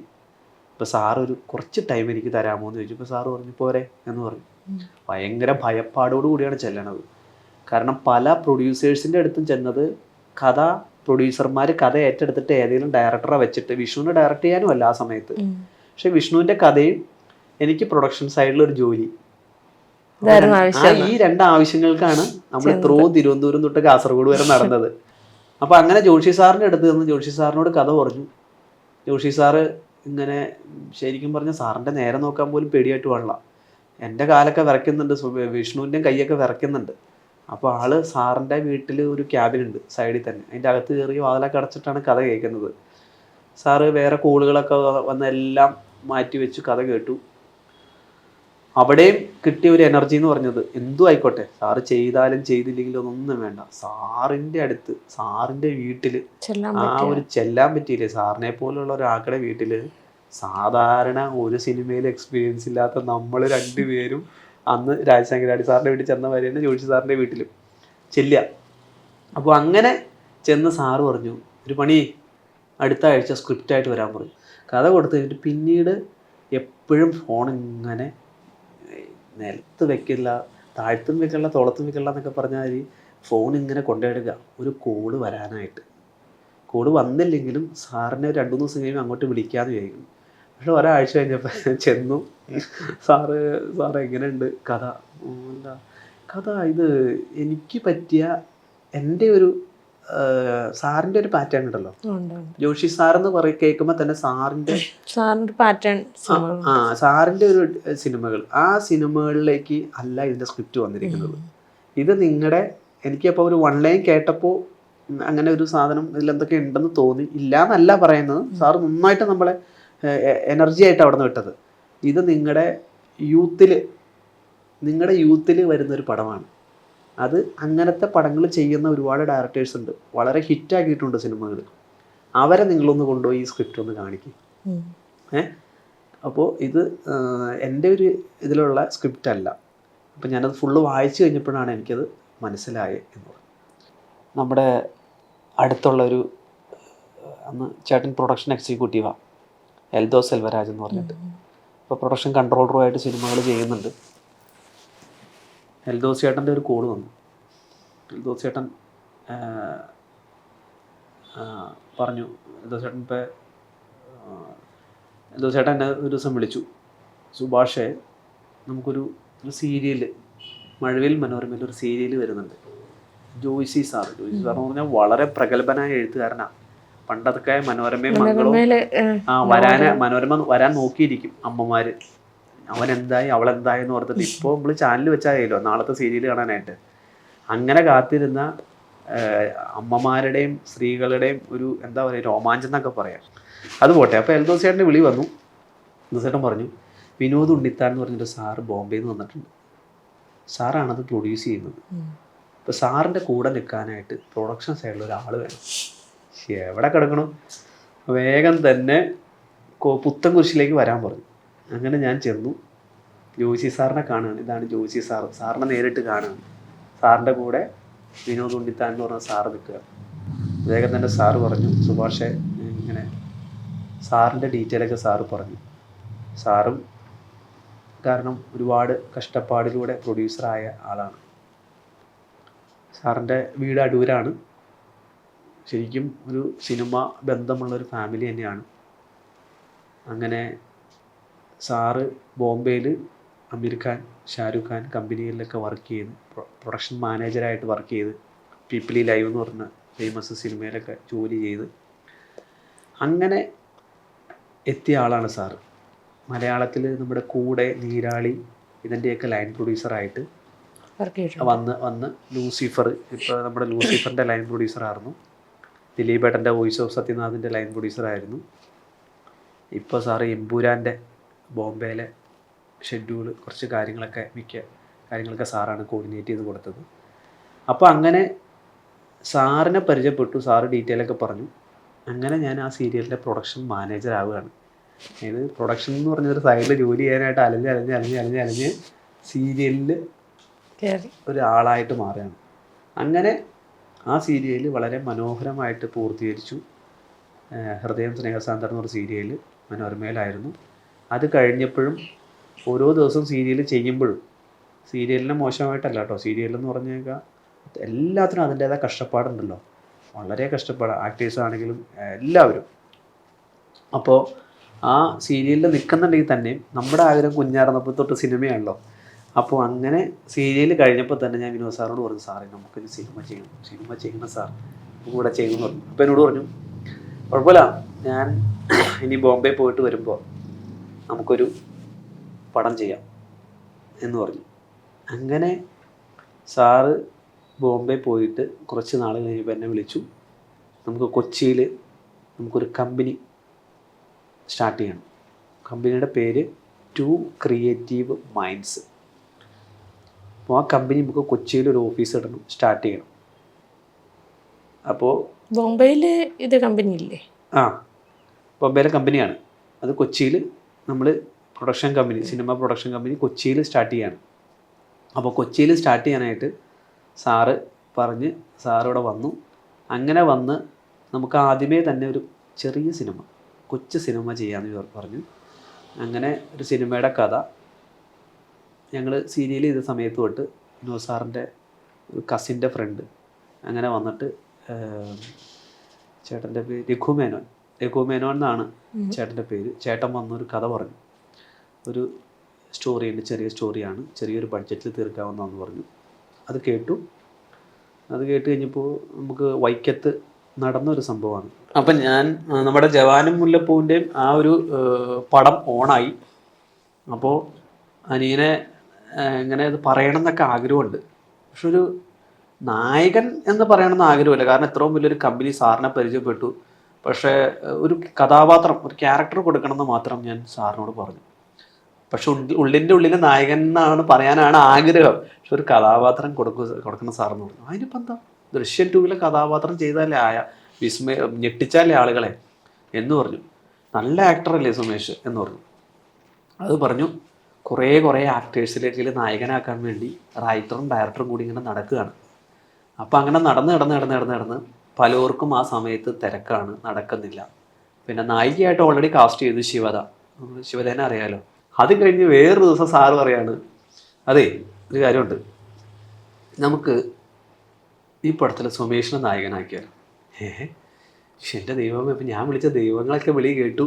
ഇപ്പോൾ സാറ് ഒരു കുറച്ച് ടൈം എനിക്ക് തരാമോ എന്ന് ചോദിച്ചപ്പോൾ സാറ് പറഞ്ഞു പോരെ എന്ന് പറഞ്ഞു. ഭയങ്കര ഭയപ്പാടോടു കൂടിയാണ് ചെല്ലണത്. കാരണം പല പ്രൊഡ്യൂസേഴ്സിൻ്റെ അടുത്തും ചെന്നത് പ്രൊഡ്യൂസർമാർ കഥ ഏറ്റെടുത്തിട്ട് ഏതെങ്കിലും ഡയറക്ടറെ വെച്ചിട്ട്, വിഷ്ണുവിനെ ഡയറക്റ്റ് ചെയ്യാനും അല്ല ആ സമയത്ത്, പക്ഷെ വിഷ്ണുവിൻ്റെ കഥയും എനിക്ക് പ്രൊഡക്ഷൻ സൈഡിലൊരു ജോലി, ഈ 2 ആവശ്യങ്ങൾക്കാണ് നമ്മൾ ഇത്രയും തിരുവനന്തപുരം തൊട്ട് കാസർഗോഡ് വരെ നടന്നത്. അപ്പോൾ അങ്ങനെ ജോഷി സാറിൻ്റെ അടുത്ത് നിന്ന് ജോഷി സാറിനോട് കഥ പറഞ്ഞു. ജോഷി സാറ് ഇങ്ങനെ ശരിക്കും പറഞ്ഞാൽ സാറിൻ്റെ നേരെ നോക്കാൻ പോലും പേടിയായിട്ട് പാടില്ല. എൻ്റെ കാലൊക്കെ വിറയ്ക്കുന്നുണ്ട്, വിഷ്ണുവിൻ്റെയും കൈയൊക്കെ വിറയ്ക്കുന്നുണ്ട്. അപ്പോൾ ആള് സാറിൻ്റെ വീട്ടിൽ ഒരു ക്യാബിനുണ്ട് സൈഡിൽ തന്നെ, അതിൻ്റെ അകത്ത് കയറി വാതിലൊക്കെ അടച്ചിട്ടാണ് കഥ കേൾക്കുന്നത്. സാറ് വേറെ കോളുകളൊക്കെ വന്നെല്ലാം മാറ്റി വെച്ചു കഥ കേട്ടു. അവിടെയും കിട്ടിയ ഒരു എനർജി എന്ന് പറഞ്ഞത് എന്തും ആയിക്കോട്ടെ, സാറ് ചെയ്താലും ചെയ്തില്ലെങ്കിലും ഒന്നും വേണ്ട, സാറിൻ്റെ അടുത്ത് സാറിൻ്റെ വീട്ടിൽ ആ ഒരു ചെല്ലാൻ പറ്റിയില്ലേ, സാറിനെ പോലുള്ള ഒരാളുടെ വീട്ടിൽ സാധാരണ ഒരു സിനിമയിൽ എക്സ്പീരിയൻസ് ഇല്ലാത്ത നമ്മൾ 2 പേരും അന്ന് രാജശേഖരാടി സാറിൻ്റെ വീട്ടിൽ ചെന്ന വരെ തന്നെ ജോഷി സാറിൻ്റെ വീട്ടിലും ചെല്ലുക. അപ്പോൾ അങ്ങനെ ചെന്ന് സാറ് പറഞ്ഞു, ഒരു പണി അടുത്ത ആഴ്ച സ്ക്രിപ്റ്റായിട്ട് വരാൻ പറഞ്ഞു. കഥ കൊടുത്തു കഴിഞ്ഞിട്ട് പിന്നീട് എപ്പോഴും ഫോൺ ഇങ്ങനെ നിലത്ത് വെക്കില്ല, താഴ്ത്തും വെക്കില്ല, തോളത്തും വെക്കില്ല എന്നൊക്കെ പറഞ്ഞാൽ ഫോൺ ഇങ്ങനെ കൊണ്ടുപോയിടുക ഒരു കോള് വരാനായിട്ട്. കോള് വന്നില്ലെങ്കിലും സാറിനെ 2-3 ദിവസം കഴിയുമ്പോൾ അങ്ങോട്ട് വിളിക്കാമെന്ന് വിചാരിക്കുന്നു. പക്ഷെ ഒരാഴ്ച കഴിഞ്ഞപ്പോൾ ചെന്നു, സാറ് എങ്ങനെയുണ്ട് കഥ? എന്താ കഥ? ഇത് എനിക്ക് പറ്റിയ എൻ്റെ ഒരു സാറിൻ്റെ ഒരു പാറ്റേൺ ഉണ്ടല്ലോ, ജോഷി സാറെന്ന് കേൾക്കുമ്പോൾ തന്നെ സാറിൻ്റെ പാറ്റേൺ, സാറിൻ്റെ ഒരു സിനിമകൾ, ആ സിനിമകളിലേക്ക് അല്ല ഇതിൻ്റെ സ്ക്രിപ്റ്റ് വന്നിരിക്കുന്നത്. ഇത് നിങ്ങളുടെ, എനിക്കപ്പോൾ ഒരു 1 ലൈൻ കേട്ടപ്പോൾ അങ്ങനെ ഒരു സാധനം ഇതിലെന്തൊക്കെ ഉണ്ടെന്ന് തോന്നി. ഇല്ല എന്നല്ല പറയുന്നത്, സാറ് നന്നായിട്ട് നമ്മളെ എനർജി ആയിട്ട് അവിടെ നിന്ന് വിട്ടത്. ഇത് നിങ്ങളുടെ യൂത്തിൽ വരുന്നൊരു പടമാണ്. അത് അങ്ങനത്തെ പടങ്ങൾ ചെയ്യുന്ന ഒരുപാട് ഡയറക്ടേഴ്സ് ഉണ്ട്, വളരെ ഹിറ്റാക്കിയിട്ടുണ്ട് സിനിമകൾ. അവരെ നിങ്ങളൊന്ന് കൊണ്ടുപോയി ഈ സ്ക്രിപ്റ്റ് ഒന്ന് കാണിക്കും. അപ്പോൾ ഇത് എൻ്റെ ഒരു ഇതിലുള്ള സ്ക്രിപ്റ്റ് അല്ല. അപ്പോൾ ഞാനത് ഫുള്ള് വായിച്ചു കഴിഞ്ഞപ്പോഴാണ് എനിക്കത് മനസ്സിലായത് എന്ന് പറഞ്ഞു. നമ്മുടെ അടുത്തുള്ളൊരു അന്ന് ചേട്ടൻ പ്രൊഡക്ഷൻ എക്സിക്യൂട്ടീവാണ്, എൽദോസ് സെൽവരാജ് എന്ന് പറഞ്ഞിട്ട്. ഇപ്പോൾ പ്രൊഡക്ഷൻ കൺട്രോളറുമായിട്ട് സിനിമകൾ ചെയ്യുന്നുണ്ട്. എൽദോസ് ചേട്ടൻ്റെ ഒരു കോള് വന്നു. എൽദോസ് ചേട്ടൻ പറഞ്ഞു, എൽദോസ് ചേട്ടൻ എന്നെ ഒരു ദിവസം വിളിച്ചു, സുഭാഷേ നമുക്കൊരു സീരിയൽ, മഴവിൽ മനോരമയിൽ ഒരു സീരിയൽ വരുന്നുണ്ട്, ജോയ്സി സാർ എന്ന് പറഞ്ഞാൽ വളരെ പ്രഗത്ഭനായ എഴുത്തുകാരനാണ്. പണ്ടതൊക്കെ മനോരമയും മംഗളവും മനോരമ വരാൻ നോക്കിയിരിക്കും അമ്മമാര്, അവനെന്തായി അവളെന്തായി എന്ന് ഓർത്തിട്ട്. ഇപ്പോൾ നമ്മൾ ചാനൽ വെച്ചാലോ നാളത്തെ സീരിയൽ കാണാനായിട്ട്. അങ്ങനെ കാത്തിരുന്ന അമ്മമാരുടെയും സ്ത്രീകളുടെയും ഒരു എന്താ പറയുക രോമാഞ്ചം എന്നൊക്കെ പറയാം. അത് പോട്ടെ. അപ്പോൾ എൽദോസ് ചേട്ടൻ്റെ വിളി വന്നു. എൽദോസ് ചേട്ടൻ പറഞ്ഞു, വിനോദ് ഉണ്ണിത്താൻ എന്ന് പറഞ്ഞിട്ട് സാറ് ബോംബെയിൽ നിന്ന് വന്നിട്ടുണ്ട്, സാറാണത് പ്രൊഡ്യൂസ് ചെയ്യുന്നത്. ഇപ്പോൾ സാറിൻ്റെ കൂടെ നിൽക്കാനായിട്ട് പ്രൊഡക്ഷൻ സൈഡിൽ ഒരാൾ വേണം. എവിടെ കിടക്കണം, വേഗം തന്നെ പുത്തൻകുരിശിലേക്ക് വരാൻ പറഞ്ഞു. അങ്ങനെ ഞാൻ ചെന്നു, ജോഷി സാറിനെ കാണുകയാണ്. ഇതാണ് ജോഷി സാറ്. സാറിനെ നേരിട്ട് കാണുകയാണ്. സാറിൻ്റെ കൂടെ വിനോദ് ഉണ്ണിത്താൻ എന്ന് പറഞ്ഞ സാറ് നിൽക്കുക. വേഗം തന്നെ സാറ് പറഞ്ഞു, സുഭാഷേ ഇങ്ങനെ സാറിൻ്റെ ഡീറ്റെയിലൊക്കെ സാറ് പറഞ്ഞു. സാറും കാരണം ഒരുപാട് കഷ്ടപ്പാടിലൂടെ പ്രൊഡ്യൂസറായ ആളാണ്. സാറിൻ്റെ വീട് അടൂരാണ്. ശരിക്കും ഒരു സിനിമ ബന്ധമുള്ളൊരു ഫാമിലി തന്നെയാണ്. അങ്ങനെ സാറ് ബോംബെയിൽ അമീർ ഖാൻ, ഷാരൂഖ് ഖാൻ കമ്പനികളിലൊക്കെ വർക്ക് ചെയ്ത് പ്രൊഡക്ഷൻ മാനേജറായിട്ട് വർക്ക് ചെയ്ത് പീപ്പിളി ലൈവ് എന്ന് പറഞ്ഞ ഫേമസ് സിനിമയിലൊക്കെ ജോലി ചെയ്ത് അങ്ങനെ എത്തിയ ആളാണ് സാറ്. മലയാളത്തിൽ നമ്മുടെ കൂടെ, നീരാളി ഇതിൻ്റെയൊക്കെ ലൈൻ പ്രൊഡ്യൂസറായിട്ട് വന്ന് ലൂസിഫർ, ഇപ്പോൾ നമ്മുടെ ലൂസിഫറിൻ്റെ ലൈൻ പ്രൊഡ്യൂസറായിരുന്നു. ദിലീപേട്ടൻ്റെ വോയിസ് ഓഫ് സത്യനാഥിൻ്റെ ലൈൻ പ്രൊഡ്യൂസറായിരുന്നു. ഇപ്പോൾ സാറ് എമ്പുരാൻ്റെ ബോംബെയിലെ ഷെഡ്യൂൾ കുറച്ച് മിക്ക കാര്യങ്ങളൊക്കെ സാറാണ് കോർഡിനേറ്റ് ചെയ്ത് കൊടുത്തത്. അപ്പോൾ അങ്ങനെ സാറിനെ പരിചയപ്പെട്ടു. സാറ് ഡീറ്റെയിലൊക്കെ പറഞ്ഞു. അങ്ങനെ ഞാൻ ആ സീരിയലിൻ്റെ പ്രൊഡക്ഷൻ മാനേജർ ആവുകയാണ്. ഇത് പ്രൊഡക്ഷൻ എന്ന് പറഞ്ഞൊരു സൈഡിൽ ജോലി ചെയ്യാനായിട്ട് അലഞ്ഞ് സീരിയലിൽ ഒരാളായിട്ട് മാറുകയാണ്. അങ്ങനെ ആ സീരിയൽ വളരെ മനോഹരമായിട്ട് പൂർത്തീകരിച്ചു. ഹൃദയം സ്നേഹസാന്ദ്രം എന്നൊരു സീരിയൽ മനോരമയിലായിരുന്നു. അത് കഴിഞ്ഞപ്പോഴും ഓരോ ദിവസവും സീരിയൽ ചെയ്യുമ്പോഴും, സീരിയലിനെ മോശമായിട്ടല്ല കേട്ടോ, സീരിയലെന്ന് പറഞ്ഞേക്കാം എല്ലാത്തിനും അതിൻ്റേതായ കഷ്ടപ്പാടുണ്ടല്ലോ, വളരെ കഷ്ടപ്പാട്, ആക്ടേഴ്സ് ആണെങ്കിലും എല്ലാവരും. അപ്പോൾ ആ സീരിയലിൽ നിൽക്കുന്നുണ്ടെങ്കിൽ തന്നെ നമ്മുടെ ആഗ്രഹം കുഞ്ഞായിരുന്നപ്പോൾ തൊട്ട് സിനിമയാണല്ലോ. അപ്പോൾ അങ്ങനെ സീരിയൽ കഴിഞ്ഞപ്പോൾ തന്നെ ഞാൻ വിനോദ് സാറിനോട് പറഞ്ഞു, സാറേ നമുക്കൊരു സിനിമ ചെയ്യണം സാർ, കൂടെ ചെയ്യുമെന്ന് പറഞ്ഞു. അപ്പോൾ എന്നോട് പറഞ്ഞു, കുഴപ്പമില്ല, ഞാൻ ഇനി ബോംബെ പോയിട്ട് വരുമ്പോൾ നമുക്കൊരു പടം ചെയ്യാം എന്ന് പറഞ്ഞു. അങ്ങനെ സാറ് ബോംബെ പോയിട്ട് കുറച്ച് നാൾ കഴിഞ്ഞപ്പോൾ എന്നെ വിളിച്ചു. നമുക്ക് കൊച്ചിയിൽ നമുക്കൊരു കമ്പനി സ്റ്റാർട്ട് ചെയ്യണം. കമ്പനിയുടെ പേര് ടു ക്രിയേറ്റീവ് മൈൻഡ്സ്. അപ്പോൾ ആ കമ്പനി നമുക്ക് കൊച്ചിയിൽ ഒരു ഓഫീസ് ഇടണം, സ്റ്റാർട്ട് ചെയ്യണം. അപ്പോൾ ബോംബെയിൽ ഇത് കമ്പനി ഇല്ലേ? ആ, ബോംബെയിലെ കമ്പനിയാണ്. അത് കൊച്ചിയിൽ നമ്മൾ production company, cinema production company കൊച്ചിയിൽ സ്റ്റാർട്ട് ചെയ്യാണ്. അപ്പോൾ കൊച്ചിയിൽ സ്റ്റാർട്ട് ചെയ്യാനായിട്ട് സാറ് പറഞ്ഞ് സാറിവിടെ വന്നു. അങ്ങനെ വന്ന് നമുക്ക് ആദ്യമേ തന്നെ ഒരു ചെറിയ സിനിമ, കൊച്ചു സിനിമ ചെയ്യാമെന്ന് പറഞ്ഞു. അങ്ങനെ ഒരു സിനിമയുടെ കഥ ഞങ്ങൾ സീരിയൽ ചെയ്ത സമയത്ത് തൊട്ട് വിനോദ് സാറിൻ്റെ ഒരു കസിൻ്റെ ഫ്രണ്ട് അങ്ങനെ വന്നിട്ട്, ചേട്ടൻ്റെ പേര് രഘുമേനോൻ എന്നാണ് ചേട്ടൻ്റെ പേര്. ചേട്ടൻ വന്നൊരു കഥ പറഞ്ഞു. ഒരു സ്റ്റോറിയുണ്ട്, ചെറിയ സ്റ്റോറിയാണ്, ചെറിയൊരു ബഡ്ജറ്റിൽ തീർക്കാവുന്നതെന്ന് പറഞ്ഞു. അത് കേട്ടു കഴിഞ്ഞപ്പോൾ നമുക്ക് വൈക്കത്ത് നടന്നൊരു സംഭവമാണ്. അപ്പം ഞാൻ നമ്മുടെ ജവാനും മുല്ലപ്പൂവിൻ്റെയും ആ ഒരു പടം ഓണായി. അപ്പോൾ അനിയനെ ഇങ്ങനെ അത് പറയണം എന്നൊക്കെ ആഗ്രഹമുണ്ട്. പക്ഷെ ഒരു നായകൻ എന്ന് പറയണമെന്ന് ആഗ്രഹമില്ല. കാരണം ഇത്രയും വലിയൊരു കമ്പനി സാറിനെ പരിചയപ്പെട്ടു. പക്ഷേ ഒരു കഥാപാത്രം, ഒരു ക്യാരക്ടർ കൊടുക്കണമെന്ന് മാത്രം ഞാൻ സാറിനോട് പറഞ്ഞു. പക്ഷെ ഉള്ളിൻ്റെ ഉള്ളിൽ നായകൻ എന്നാണ് പറയാനാണ് ആഗ്രഹം. പക്ഷെ ഒരു കഥാപാത്രം കൊടുക്കണം സാറെന്ന് പറഞ്ഞു. അതിനിപ്പോൾ എന്താ, ദൃശ്യം 2 കഥാപാത്രം ചെയ്താലേ ഞെട്ടിച്ചാലേ ആളുകളെ എന്ന് പറഞ്ഞു. നല്ല ആക്ടറല്ലേ സുമേഷ് എന്ന് പറഞ്ഞു. അത് പറഞ്ഞു. കുറേ ആക്ടേഴ്സിലേക്ക് നായകനാക്കാൻ വേണ്ടി റൈറ്ററും ഡയറക്ടറും കൂടി ഇങ്ങനെ നടക്കുകയാണ്. അപ്പോൾ അങ്ങനെ നടന്ന് പലർക്കും ആ സമയത്ത് തിരക്കാണ്, നടക്കുന്നില്ല. പിന്നെ നായികയായിട്ട് ഓൾറെഡി കാസ്റ്റ് ചെയ്തു ശിവതേനെ അറിയാലോ. അത് കഴിഞ്ഞ് വേറൊരു ദിവസം സാറ് പറയാണ്, അതെ ഒരു കാര്യമുണ്ട്, നമുക്ക് ഈ പടത്തിൽ സുമേഷിനെ നായകനാക്കിയാലോ. എൻ്റെ ദൈവമേ, ഇപ്പം ഞാൻ വിളിച്ച ദൈവങ്ങളൊക്കെ വിളി കേട്ടു.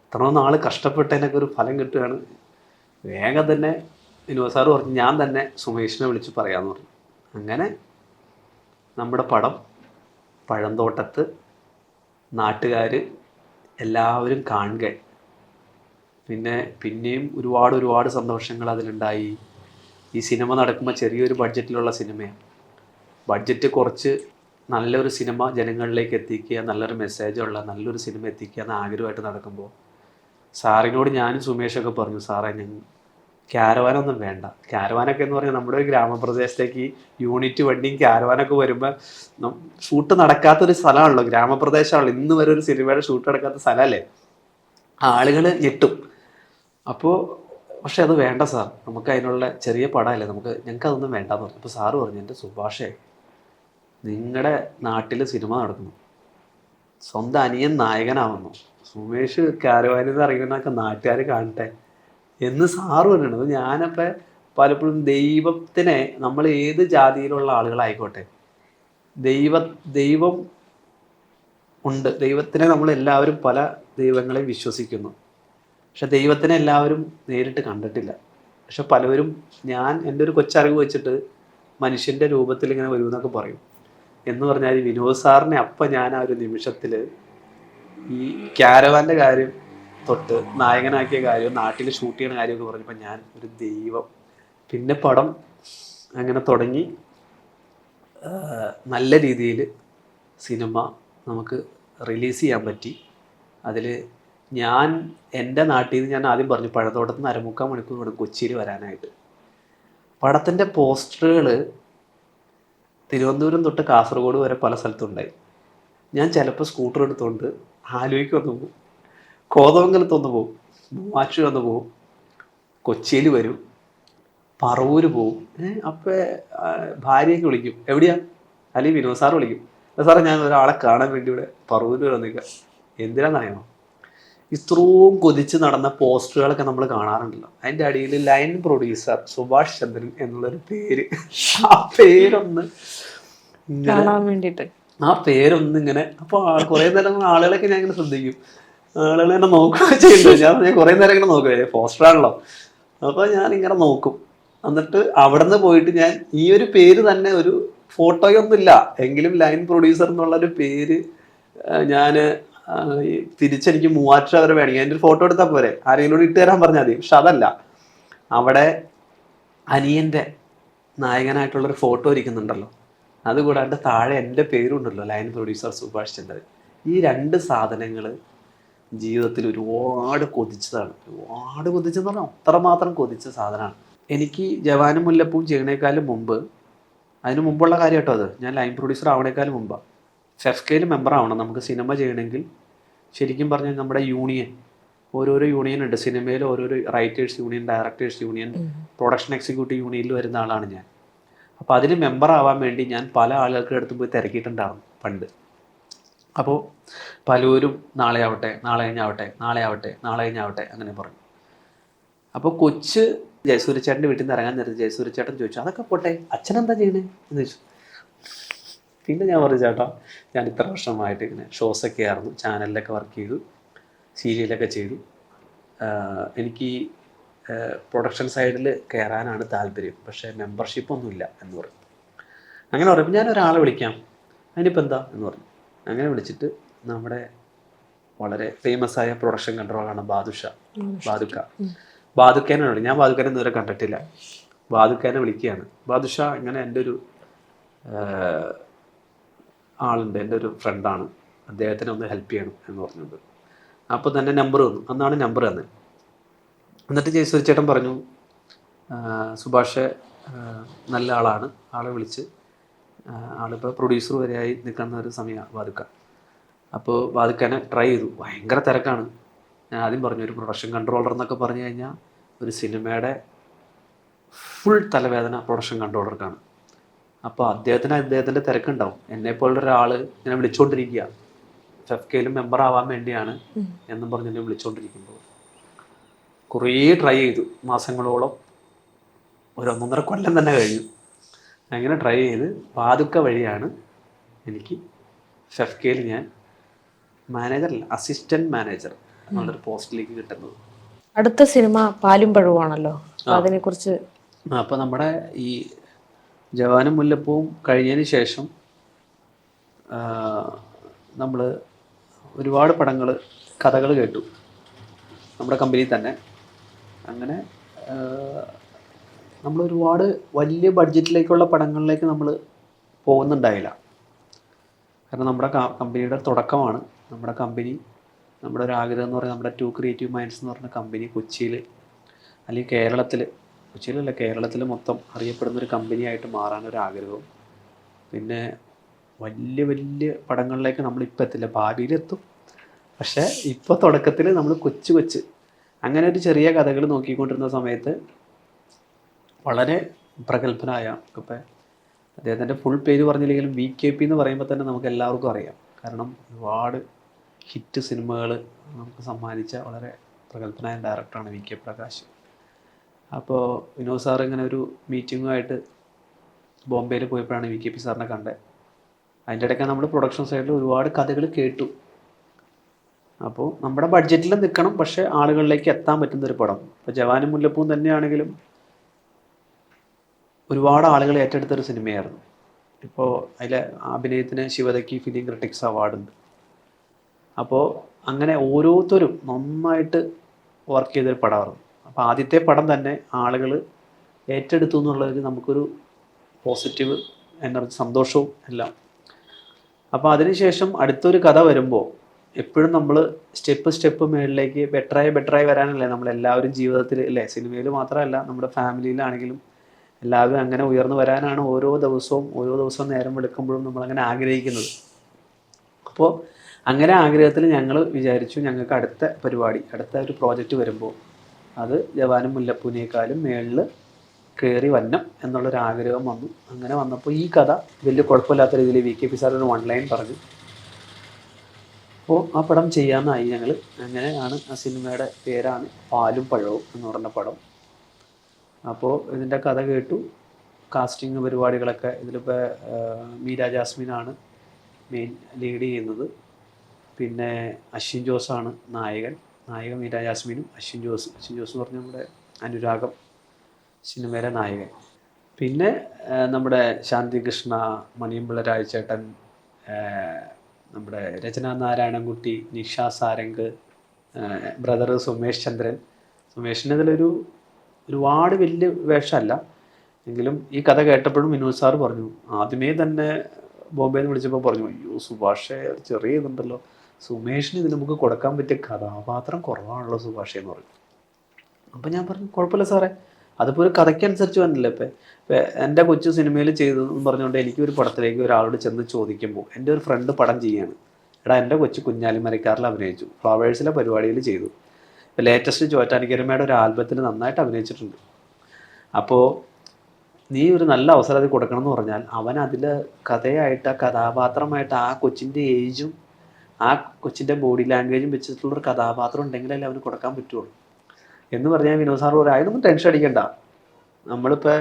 ഇത്ര നാൾ കഷ്ടപ്പെട്ടതിനൊക്കെ ഒരു ഫലം കിട്ടുകയാണ്. വേഗം തന്നെ വിനോദ് സാറ് പറഞ്ഞു, ഞാൻ തന്നെ സുമേഷിനെ വിളിച്ച് പറയാമെന്ന് പറഞ്ഞു. അങ്ങനെ നമ്മുടെ പടം പഴന്തോട്ടത്ത് നാട്ടുകാർ എല്ലാവരും കാണുക. പിന്നെയും ഒരുപാട് സന്തോഷങ്ങൾ അതിലുണ്ടായി. ഈ സിനിമ നടക്കുമ്പോൾ ചെറിയൊരു ബഡ്ജറ്റിലുള്ള സിനിമയാണ്. ബഡ്ജറ്റ് കുറച്ച് നല്ലൊരു സിനിമ ജനങ്ങളിലേക്ക് എത്തിക്കുക, നല്ലൊരു മെസ്സേജുള്ള നല്ലൊരു സിനിമ എത്തിക്കുക എന്ന ആഗ്രഹമായിട്ട് നടക്കുമ്പോൾ സാറിനോട് ഞാനും സുമേഷൊക്കെ പറഞ്ഞു, സാറേ ക്യാരവാനൊന്നും വേണ്ട. ക്യാരവാനൊക്കെ എന്ന് പറഞ്ഞാൽ നമ്മുടെ ഒരു ഗ്രാമപ്രദേശത്തേക്ക് യൂണിറ്റ് വണ്ടിയും ക്യാരവാനൊക്കെ വരുമ്പോൾ ഷൂട്ട് നടക്കാത്തൊരു സ്ഥലമാണല്ലോ, ഗ്രാമപ്രദേശമാണല്ലോ. ഇന്ന് വരെ ഒരു സിനിമയുടെ ഷൂട്ട് നടക്കാത്ത സ്ഥലമല്ലേ, ആളുകൾ ഞെട്ടും. അപ്പോൾ പക്ഷെ അത് വേണ്ട സാർ, നമുക്ക് അതിനുള്ള ചെറിയ പടമല്ലേ, ഞങ്ങൾക്ക് അതൊന്നും വേണ്ടാന്ന് പറഞ്ഞു. അപ്പോൾ സാറ് പറഞ്ഞു, എൻ്റെ സുഭാഷേ, നിങ്ങളുടെ നാട്ടിൽ സിനിമ നടക്കുന്നു, സ്വന്തം അനിയൻ നായകനാവുന്നു, സുമേഷ് ക്യാരവാനിൽ നിന്ന് ഇറങ്ങുന്നതൊക്കെ നാട്ടുകാർ കാണട്ടെ എന്ന് സാറ് പറഞ്ഞിട്ടുണ്ട്. അപ്പോൾ ഞാനപ്പോൾ പലപ്പോഴും ദൈവത്തിനെ, നമ്മൾ ഏത് ജാതിയിലുള്ള ആളുകളായിക്കോട്ടെ, ദൈവം ഉണ്ട്, ദൈവത്തിനെ നമ്മളെല്ലാവരും പല ദൈവങ്ങളെയും വിശ്വസിക്കുന്നു. പക്ഷെ ദൈവത്തിനെ എല്ലാവരും നേരിട്ട് കണ്ടിട്ടില്ല. പക്ഷെ പലവരും, ഞാൻ എൻ്റെ ഒരു കൊച്ചറിവ് വെച്ചിട്ട് മനുഷ്യൻ്റെ രൂപത്തിൽ ഇങ്ങനെ വരുമെന്നൊക്കെ പറയും. എന്ന് പറഞ്ഞാൽ വിനോദ് സാറിനെ അപ്പം ഞാൻ ആ ഒരു നിമിഷത്തിൽ ഈ ക്യാരവാൻ്റെ കാര്യം തൊട്ട് നായകനാക്കിയ കാര്യം, നാട്ടിൽ ഷൂട്ട് ചെയ്യുന്ന കാര്യമൊക്കെ പറഞ്ഞപ്പോൾ ഞാൻ ഒരു ദൈവം. പിന്നെ പടം അങ്ങനെ തുടങ്ങി നല്ല രീതിയിൽ സിനിമ നമുക്ക് റിലീസ് ചെയ്യാൻ പറ്റി. അതിൽ ഞാൻ എൻ്റെ നാട്ടിൽ നിന്ന്, ഞാൻ ആദ്യം പറഞ്ഞു, പഴത്തോട്ടത്ത് നിന്ന് 1/4 മണിക്കൂർ വേണം കൊച്ചിയിൽ വരാനായിട്ട്. പടത്തിൻ്റെ പോസ്റ്ററുകൾ തിരുവനന്തപുരം തൊട്ട് കാസർഗോഡ് വരെ പല സ്ഥലത്തുണ്ടായി. ഞാൻ ചിലപ്പോൾ സ്കൂട്ടർ എടുത്തുകൊണ്ട് ആലുവയ്ക്ക് വന്ന് പോകും, കോതമംഗലത്തൊന്ന് പോകും, മൂവാറ്റുപുഴ വന്ന് പോകും, കൊച്ചിയിൽ വരും, പറവൂർ പോവും. അപ്പോൾ ഭാര്യയൊക്കെ വിളിക്കും, എവിടെയാ, അല്ലെങ്കിൽ വിനോദ് സാറ് വിളിക്കും, സാറേ ഞാൻ ഒരാളെ കാണാൻ വേണ്ടി ഇവിടെ പറവൂർ വന്നിക്കുക. എന്തിനാണെന്നറിയണോ, ഇത്രയും കൊതിച്ച് നടന്ന പോസ്റ്ററുകളൊക്കെ നമ്മൾ കാണാറുണ്ടല്ലോ, അതിൻ്റെ അടിയിൽ ലൈൻ പ്രൊഡ്യൂസർ സുഭാഷ് ചന്ദ്രൻ എന്നുള്ളൊരു പേര്, ആ പേരൊന്ന് വേണ്ടിയിട്ട്, ആ പേരൊന്നിങ്ങനെ. അപ്പോൾ കുറേ നേരം ആളുകളൊക്കെ ഞാൻ ഇങ്ങനെ ശ്രദ്ധിക്കും, ആളുകൾ എന്നെ നോക്കുകയൊക്കെ ചെയ്യുന്നുണ്ട്. ഞാൻ കുറേ നേരം ഇങ്ങനെ നോക്കുക, പോസ്റ്ററാണല്ലോ. അപ്പോൾ ഞാനിങ്ങനെ നോക്കും. എന്നിട്ട് അവിടെ നിന്ന് പോയിട്ട് ഞാൻ ഈ ഒരു പേര് തന്നെ, ഒരു ഫോട്ടോയൊന്നുമില്ല എങ്കിലും ലൈൻ പ്രൊഡ്യൂസർ എന്നുള്ളൊരു പേര് ഞാൻ തിരിച്ചെനിക്ക് മൂവാറ്റുപുഴ വരെ വേണമെങ്കിൽ എൻ്റെ ഒരു ഫോട്ടോ എടുത്താൽ പോരെ, ആരെങ്കിലും ഇട്ട് തരാൻ പറഞ്ഞാൽ മതി. പക്ഷെ അതല്ല, അവിടെ അനിയൻ്റെ നായകനായിട്ടുള്ളൊരു ഫോട്ടോ ഇരിക്കുന്നുണ്ടല്ലോ, അതുകൂടാണ്ട് താഴെ എൻ്റെ പേരുണ്ടല്ലോ, ലൈൻ പ്രൊഡ്യൂസർ സുഭാഷ് ചന്ദ്രൻ. ഈ 2 സാധനങ്ങൾ ജീവിതത്തിൽ ഒരുപാട് കൊതിച്ചതാണ്. ഒരുപാട് കൊതിച്ചെന്ന് പറഞ്ഞാൽ അത്രമാത്രം കൊതിച്ച സാധനമാണ്. എനിക്ക് ജവാനും മുല്ലപ്പൂവും ചെയ്യണേക്കാളും മുമ്പ്, അതിന് മുമ്പുള്ള കാര്യം കേട്ടോ അത്, ഞാൻ ലൈൻ പ്രൊഡ്യൂസർ ആവണേക്കാളും മുമ്പാണ്. ഫെഫ്കയിൽ മെമ്പർ ആവണം നമുക്ക് സിനിമ ചെയ്യണമെങ്കിൽ. ശരിക്കും പറഞ്ഞാൽ നമ്മുടെ യൂണിയൻ, ഓരോരോ യൂണിയൻ ഉണ്ട് സിനിമയിൽ, ഓരോരോ writers union, directors union, production executive യൂണിയനിൽ വരുന്ന ആളാണ് ഞാൻ. അപ്പോൾ അതിന് മെമ്പർ ആവാൻ വേണ്ടി ഞാൻ പല ആളുകൾക്ക് അടുത്ത് പോയി തിരക്കിയിട്ടുണ്ടായിരുന്നു പണ്ട്. അപ്പോൾ പലരും നാളെ ആവട്ടെ, നാളെ കഴിഞ്ഞാവട്ടെ, നാളെ ആവട്ടെ, നാളെ കഴിഞ്ഞാവട്ടെ അങ്ങനെ പറഞ്ഞു. അപ്പോൾ കൊച്ച് ജയസൂര്യച്ചേട്ടൻ്റെ വീട്ടിൽ നിന്ന് ഇറങ്ങാൻ നേരത്തെ ജയസൂര്യച്ചേട്ടൻ ചോദിച്ചു, അതൊക്കെ പോട്ടെ, അച്ഛനെന്താ ചെയ്യണേ എന്ന് ചോദിച്ചു. പിന്നെ ഞാൻ പറഞ്ഞു, ചേട്ടാ ഞാൻ ഇത്ര വർഷമായിട്ട് ഇങ്ങനെ ഷോസൊക്കെ ആയിരുന്നു, ചാനലിലൊക്കെ വർക്ക് ചെയ്തു, സീരിയലൊക്കെ ചെയ്തു, എനിക്ക് പ്രൊഡക്ഷൻ സൈഡിൽ കയറാനാണ് താല്പര്യം, പക്ഷേ മെമ്പർഷിപ്പൊന്നുമില്ല എന്ന് പറഞ്ഞു. അങ്ങനെ പറയുമ്പോൾ ഞാൻ ഒരാളെ വിളിക്കാം, അതിനിപ്പോൾ എന്താ എന്ന് പറഞ്ഞു. അങ്ങനെ വിളിച്ചിട്ട് നമ്മുടെ വളരെ ഫേമസ് ആയ പ്രൊഡക്ഷൻ കൺട്രോളാണ് ബാദുക്കേനെ വിളി. ഞാൻ ബാദുക്കേനെ ഇതുവരെ കണ്ടിട്ടില്ല. ബാദുക്കേനെ വിളിക്കുകയാണ്, ബാദുഷ ഇങ്ങനെ എൻ്റെ ഒരു ആളുണ്ട്, എൻ്റെ ഒരു ഫ്രണ്ടാണ്, അദ്ദേഹത്തിനെ ഒന്ന് ഹെൽപ്പ് ചെയ്യണം എന്ന് പറഞ്ഞിട്ടുണ്ട്. അപ്പോൾ തന്നെ നമ്പർ വന്നു, അന്നാണ് നമ്പർ തന്നത്. എന്നിട്ട് ജയസൂര്യച്ചേട്ടൻ പറഞ്ഞു, സുഭാഷ് നല്ല ആളാണ്, ആളെ വിളിച്ച്, ആളിപ്പോൾ പ്രൊഡ്യൂസർ വരെയായി നിൽക്കുന്ന ഒരു സമയമാണ് ബാദുക്ക. അപ്പോൾ ബാദുക്കനെ ട്രൈ ചെയ്തു, ഭയങ്കര തിരക്കാണ്. ഞാൻ ആദ്യം പറഞ്ഞു, ഒരു പ്രൊഡക്ഷൻ കൺട്രോളർ എന്നൊക്കെ പറഞ്ഞു കഴിഞ്ഞാൽ ഒരു സിനിമയുടെ ഫുൾ തലവേദന പ്രൊഡക്ഷൻ കൺട്രോളർക്കാണ്. അപ്പോൾ അദ്ദേഹത്തിൻ്റെ തിരക്കുണ്ടാവും. എന്നെപ്പോലുള്ള ഒരാൾ ഇങ്ങനെ വിളിച്ചുകൊണ്ടിരിക്കുക, ഫെഫ്കയിലും മെമ്പർ ആവാൻ വേണ്ടിയാണ് എന്നും പറഞ്ഞ് എന്നെ വിളിച്ചുകൊണ്ടിരിക്കുമ്പോൾ കുറേ ട്രൈ ചെയ്തു, മാസങ്ങളോളം, ഒരു 1.5 കൊല്ലം തന്നെ കഴിഞ്ഞു. അങ്ങനെ ട്രൈ ചെയ്ത് ബാദുക്ക വഴിയാണ് എനിക്ക് ഫെഫ്കയിൽ ഞാൻ മാനേജറല്ല, അസിസ്റ്റൻറ്റ് മാനേജർ എന്നുള്ളൊരു പോസ്റ്റിലേക്ക് കിട്ടുന്നത്. അടുത്ത സിനിമ പാലും പഴവുമാണല്ലോ, അതിനെക്കുറിച്ച്. അപ്പോൾ നമ്മുടെ ഈ ജവാനും മുല്ലപ്പൂവും കഴിഞ്ഞതിന് ശേഷം നമ്മൾ ഒരുപാട് പടങ്ങൾ, കഥകൾ കേട്ടു നമ്മുടെ കമ്പനിയിൽ തന്നെ. അങ്ങനെ നമ്മൾ ഒരുപാട് വലിയ ബഡ്ജറ്റിലേക്കുള്ള പടങ്ങളിലേക്ക് നമ്മൾ പോകുന്നുണ്ടായില്ല. കാരണം നമ്മുടെ കമ്പനിയുടെ തുടക്കമാണ്. നമ്മുടെ കമ്പനി, നമ്മുടെ ഒരു ആഗ്രഹം എന്ന് പറയുന്നത്, നമ്മുടെ ടു ക്രിയേറ്റീവ് മൈൻഡ്സ് എന്ന് പറഞ്ഞ കമ്പനി കൊച്ചിയിൽ അല്ലെങ്കിൽ കേരളത്തിൽ, കൊച്ചിയിലല്ല കേരളത്തിൽ മൊത്തം അറിയപ്പെടുന്നൊരു കമ്പനിയായിട്ട് മാറാനൊരു ആഗ്രഹവും. പിന്നെ വലിയ വലിയ പടങ്ങളിലേക്ക് നമ്മളിപ്പോൾ എത്തില്ല, ഭാവിയിലെത്തും. പക്ഷേ ഇപ്പോൾ തുടക്കത്തിൽ നമ്മൾ കൊച്ച് അങ്ങനെ ഒരു ചെറിയ കഥകൾ നോക്കിക്കൊണ്ടിരുന്ന സമയത്ത് വളരെ പ്രഗത്ഭനായ, ഇപ്പം അദ്ദേഹത്തിൻ്റെ ഫുൾ പേര് പറഞ്ഞില്ലെങ്കിലും VKP എന്ന് പറയുമ്പോൾ തന്നെ നമുക്ക് എല്ലാവർക്കും അറിയാം. കാരണം ഒരുപാട് ഹിറ്റ് സിനിമകൾ നമുക്ക് സമ്മാനിച്ച വളരെ പ്രഗത്ഭനായ ഡയറക്ടറാണ് VK പ്രകാശ്. അപ്പോൾ വിനോദ് സാർ ഇങ്ങനെ ഒരു മീറ്റിങ്ങുമായിട്ട് ബോംബെയിൽ പോയപ്പോഴാണ് VKP സാറിനെ കണ്ടത്. അതിൻ്റെ ഇടയ്ക്ക് നമ്മൾ പ്രൊഡക്ഷൻ സൈഡിൽ ഒരുപാട് കഥകൾ കേട്ടു. അപ്പോൾ നമ്മുടെ ബഡ്ജറ്റിൽ നിൽക്കണം, പക്ഷേ ആളുകളിലേക്ക് എത്താൻ പറ്റുന്നൊരു പടം. ഇപ്പോൾ ജവാനും മുല്ലപ്പൂവും തന്നെയാണെങ്കിലും ഒരുപാട് ആളുകൾ ഏറ്റെടുത്തൊരു സിനിമയായിരുന്നു. ഇപ്പോൾ അതിലെ അഭിനയത്തിന് ശിവതയ്ക്ക് ഫിലിം ക്രിട്ടിക്സ് അവാർഡുണ്ട്. അപ്പോൾ അങ്ങനെ ഓരോരുത്തരും നന്നായിട്ട് വർക്ക് ചെയ്തൊരു പടമായിരുന്നു. അപ്പോൾ ആദ്യത്തെ പടം തന്നെ ആളുകൾ ഏറ്റെടുത്തു എന്നുള്ളതിൽ നമുക്കൊരു പോസിറ്റീവ് എനർജി, സന്തോഷവും എല്ലാം. അപ്പോൾ അതിനുശേഷം അടുത്തൊരു കഥ വരുമ്പോൾ എപ്പോഴും നമ്മൾ സ്റ്റെപ്പ് മേളിലേക്ക് ബെറ്ററായി വരാനല്ലേ നമ്മളെല്ലാവരും ജീവിതത്തിൽ, അല്ലേ, സിനിമയിൽ മാത്രമല്ല നമ്മുടെ ഫാമിലിയിലാണെങ്കിലും എല്ലാവരും അങ്ങനെ ഉയർന്നു വരാനാണ് ഓരോ ദിവസവും നേരം വെളുക്കുമ്പോഴും നമ്മളങ്ങനെ ആഗ്രഹിക്കുന്നത്. അപ്പോൾ അങ്ങനെ ആഗ്രഹത്തിൽ ഞങ്ങൾ വിചാരിച്ചു ഞങ്ങൾക്ക് അടുത്ത ഒരു പ്രോജക്റ്റ് വരുമ്പോൾ അത് ജവാനും മുല്ലപ്പൂവിനേക്കാളും മേളിൽ കയറി വരണം എന്നുള്ളൊരാഗ്രഹം വന്നു. അങ്ങനെ വന്നപ്പോൾ ഈ കഥ വലിയ കുഴപ്പമില്ലാത്ത രീതിയിൽ VKP സാർ ഒരു 1 ലൈൻ പറഞ്ഞു. അപ്പോൾ ആ പടം ചെയ്യാമെന്നായി ഞങ്ങൾ. അങ്ങനെയാണ് ആ സിനിമയുടെ പേരാണ് പാലും പഴവും എന്ന് പറഞ്ഞ പടം. അപ്പോൾ ഇതിൻ്റെ കഥ കേട്ടു, കാസ്റ്റിംഗ് പരിപാടികളൊക്കെ. ഇതിലിപ്പോൾ മീര ജാസ്മിനാണ് മെയിൻ ലീഡ് ചെയ്യുന്നത്. പിന്നെ അശ്വിൻ ജോസാണ് നായക മീര ജാസ്മിനും അശ്വിൻ ജോസ് എന്ന് പറഞ്ഞാൽ നമ്മുടെ അനുരാഗം സിനിമയിലെ നായകൻ. പിന്നെ നമ്മുടെ ശാന്തി കൃഷ്ണ, മണിയമ്പിള്ള രാജചേട്ടൻ, നമ്മുടെ രചന നാരായണൻകുട്ടി, നിഷ സാരംഗ്, ബ്രദർ സുമേഷ് ചന്ദ്രൻ. സുമേഷിന് ഒരുപാട് വലിയ വേഷമല്ല എങ്കിലും ഈ കഥ കേട്ടപ്പോഴും വിനോദ് സാർ പറഞ്ഞു, ആദ്യമേ തന്നെ ബോംബെയിൽ നിന്ന് വിളിച്ചപ്പോൾ പറഞ്ഞു, അയ്യോ സുഭാഷേ ചെറിയ ഇതുണ്ടല്ലോ, സുമേഷിന് ഇത് നമുക്ക് കൊടുക്കാൻ പറ്റിയ കഥാപാത്രം കുറവാണല്ലോ സുഭാഷേ എന്ന് പറഞ്ഞു. അപ്പം ഞാൻ പറഞ്ഞു കുഴപ്പമില്ല സാറേ, അതിപ്പോൾ ഒരു കഥയ്ക്കനുസരിച്ച് വന്നില്ല. ഇപ്പം എൻ്റെ കൊച്ചു സിനിമയിൽ ചെയ്തതെന്ന് പറഞ്ഞുകൊണ്ട് എനിക്കൊരു പടത്തിലേക്ക് ഒരാളോട് ചെന്ന് ചോദിക്കുമ്പോൾ, എൻ്റെ ഒരു ഫ്രണ്ട് പടം ചെയ്യാണ്, എടാ എൻ്റെ കൊച്ചു കുഞ്ഞാലിമരക്കാറിൽ അഭിനയിച്ചു, ഫ്ലവേഴ്സിലെ പരിപാടിയിൽ ചെയ്തു, ഇപ്പോൾ ലേറ്റസ്റ്റ് ചോറ്റാനിക്കരമ്മയുടെ ഒരു ആൽബത്തിൽ നന്നായിട്ട് അഭിനയിച്ചിട്ടുണ്ട്, അപ്പോൾ നീ ഒരു നല്ല അവസരം അത് കൊടുക്കണം എന്ന് പറഞ്ഞാൽ അവൻ അതിൽ കഥയായിട്ട്, ആ കഥാപാത്രമായിട്ട് ആ കൊച്ചിൻ്റെ ഏജും ആ കൊച്ചിൻ്റെ ബോഡി ലാംഗ്വേജും വെച്ചിട്ടുള്ളൊരു കഥാപാത്രം ഉണ്ടെങ്കിലല്ലേ അവന് കൊടുക്കാൻ പറ്റുള്ളൂ എന്ന് പറഞ്ഞാൽ വിനോദ് സാർ പറയാം, അതിനൊന്നും ടെൻഷൻ അടിക്കണ്ട, നമ്മളിപ്പോൾ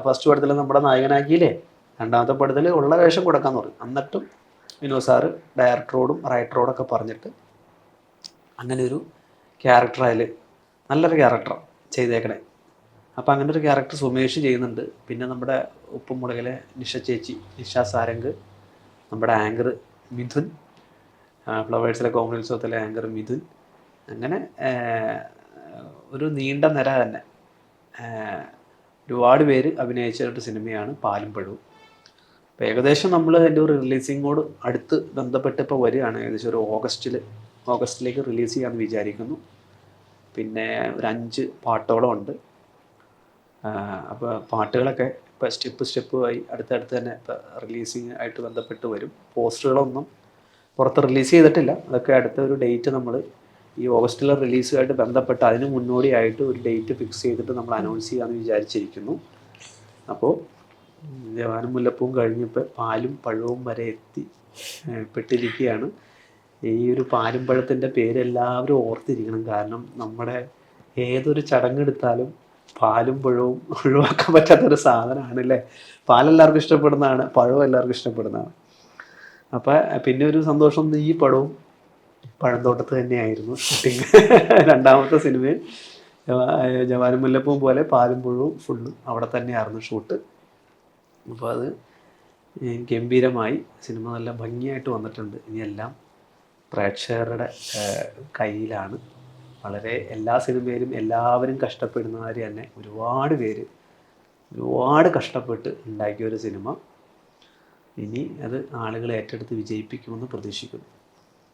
ഫസ്റ്റ് പടത്തിൽ നമ്മുടെ നായകനാക്കിയില്ലേ, രണ്ടാമത്തെ പടത്തിൽ ഉള്ള വേഷം കൊടുക്കാമെന്ന് പറയും. എന്നിട്ടും വിനോദ് സാറ് ഡയറക്ടറോടും റൈറ്ററോടൊക്കെ പറഞ്ഞിട്ട് അങ്ങനെ ഒരു ക്യാരക്ടറായാൽ നല്ലൊരു ക്യാരക്ടറാണ് ചെയ്തേക്കണേ. അപ്പോൾ അങ്ങനെ ഒരു ക്യാരക്ടർ സുമേഷ് ചെയ്യുന്നുണ്ട്. പിന്നെ നമ്മുടെ ഉപ്പുമുളകിലെ നിഷ സാരംഗ്, നമ്മുടെ ആങ്കർ മിഥുൻ, ഫ്ലവേഴ്സിലെ കോമഡിത്സവത്തിലെ ആങ്കർ മിഥുൻ, അങ്ങനെ ഒരു നീണ്ട നിര തന്നെ ഒരുപാട് പേര് അഭിനയിച്ച ഒരു സിനിമയാണ് പാലും പഴവും. അപ്പോൾ ഏകദേശം നമ്മൾ അതിൻ്റെ ഒരു റിലീസിങ്ങോട് അടുത്ത് ബന്ധപ്പെട്ട് ഇപ്പോൾ വരികയാണ്. ഏകദേശം ഒരു ഓഗസ്റ്റിലേക്ക് റിലീസ് ചെയ്യാമെന്ന് വിചാരിക്കുന്നു. പിന്നെ ഒരു 5 പാട്ടോളം ഉണ്ട്. അപ്പോൾ പാട്ടുകളൊക്കെ ഇപ്പോൾ സ്റ്റെപ്പായി അടുത്തടുത്ത് തന്നെ ഇപ്പോൾ റിലീസിങ് ആയിട്ട് ബന്ധപ്പെട്ട് വരും. പോസ്റ്ററുകളൊന്നും പുറത്ത് റിലീസ് ചെയ്തിട്ടില്ല, അതൊക്കെ അടുത്ത ഒരു ഡേറ്റ് നമ്മൾ ഈ ഓഗസ്റ്റിലെ റിലീസുമായിട്ട് ബന്ധപ്പെട്ട് അതിന് മുന്നോടിയായിട്ട് ഒരു ഡേറ്റ് ഫിക്സ് ചെയ്തിട്ട് നമ്മൾ അനൗൺസ് ചെയ്യാമെന്ന് വിചാരിച്ചിരിക്കുന്നു. അപ്പോൾ ജവാനും മുല്ലപ്പൂവും കഴിഞ്ഞപ്പോൾ പാലും പഴവും വരെ പെട്ടിരിക്കുകയാണ്. ഈ ഒരു പാലും പഴത്തിൻ്റെ പേര് എല്ലാവരും ഓർത്തിരിക്കണം. കാരണം നമ്മുടെ ഏതൊരു ചടങ്ങെടുത്താലും പാലും പഴവും ഒഴിവാക്കാൻ പറ്റാത്തൊരു സാധനമാണ് അല്ലേ. പാലെല്ലാവർക്കും ഇഷ്ടപ്പെടുന്നതാണ്, പഴവും എല്ലാവർക്കും ഇഷ്ടപ്പെടുന്നതാണ്. അപ്പം പിന്നെ ഒരു സന്തോഷം, ഈ പടവും പഴന്തോട്ടത്ത് തന്നെയായിരുന്നു ഷൂട്ടിങ്. രണ്ടാമത്തെ സിനിമയിൽ ജവാനും മുല്ലപ്പൂവും പോലെ പാലും പഴവും ഫുള്ളും അവിടെ തന്നെയായിരുന്നു ഷൂട്ട്. അപ്പോൾ അത് ഗംഭീരമായി സിനിമ നല്ല ഭംഗിയായിട്ട് വന്നിട്ടുണ്ട്. ഇനിയെല്ലാം പ്രേക്ഷകരുടെ കയ്യിലാണ്. വളരെ എല്ലാ സിനിമയിലും എല്ലാവരും കഷ്ടപ്പെടുന്നവർ തന്നെ ഒരുപാട് പേര് ഒരുപാട് കഷ്ടപ്പെട്ട് ഉണ്ടാക്കിയ ഒരു സിനിമ. ഇനി അത് ആളുകൾ ഏറ്റെടുത്ത് വിജയിപ്പിക്കുമെന്ന് പ്രതീക്ഷിക്കുന്നു.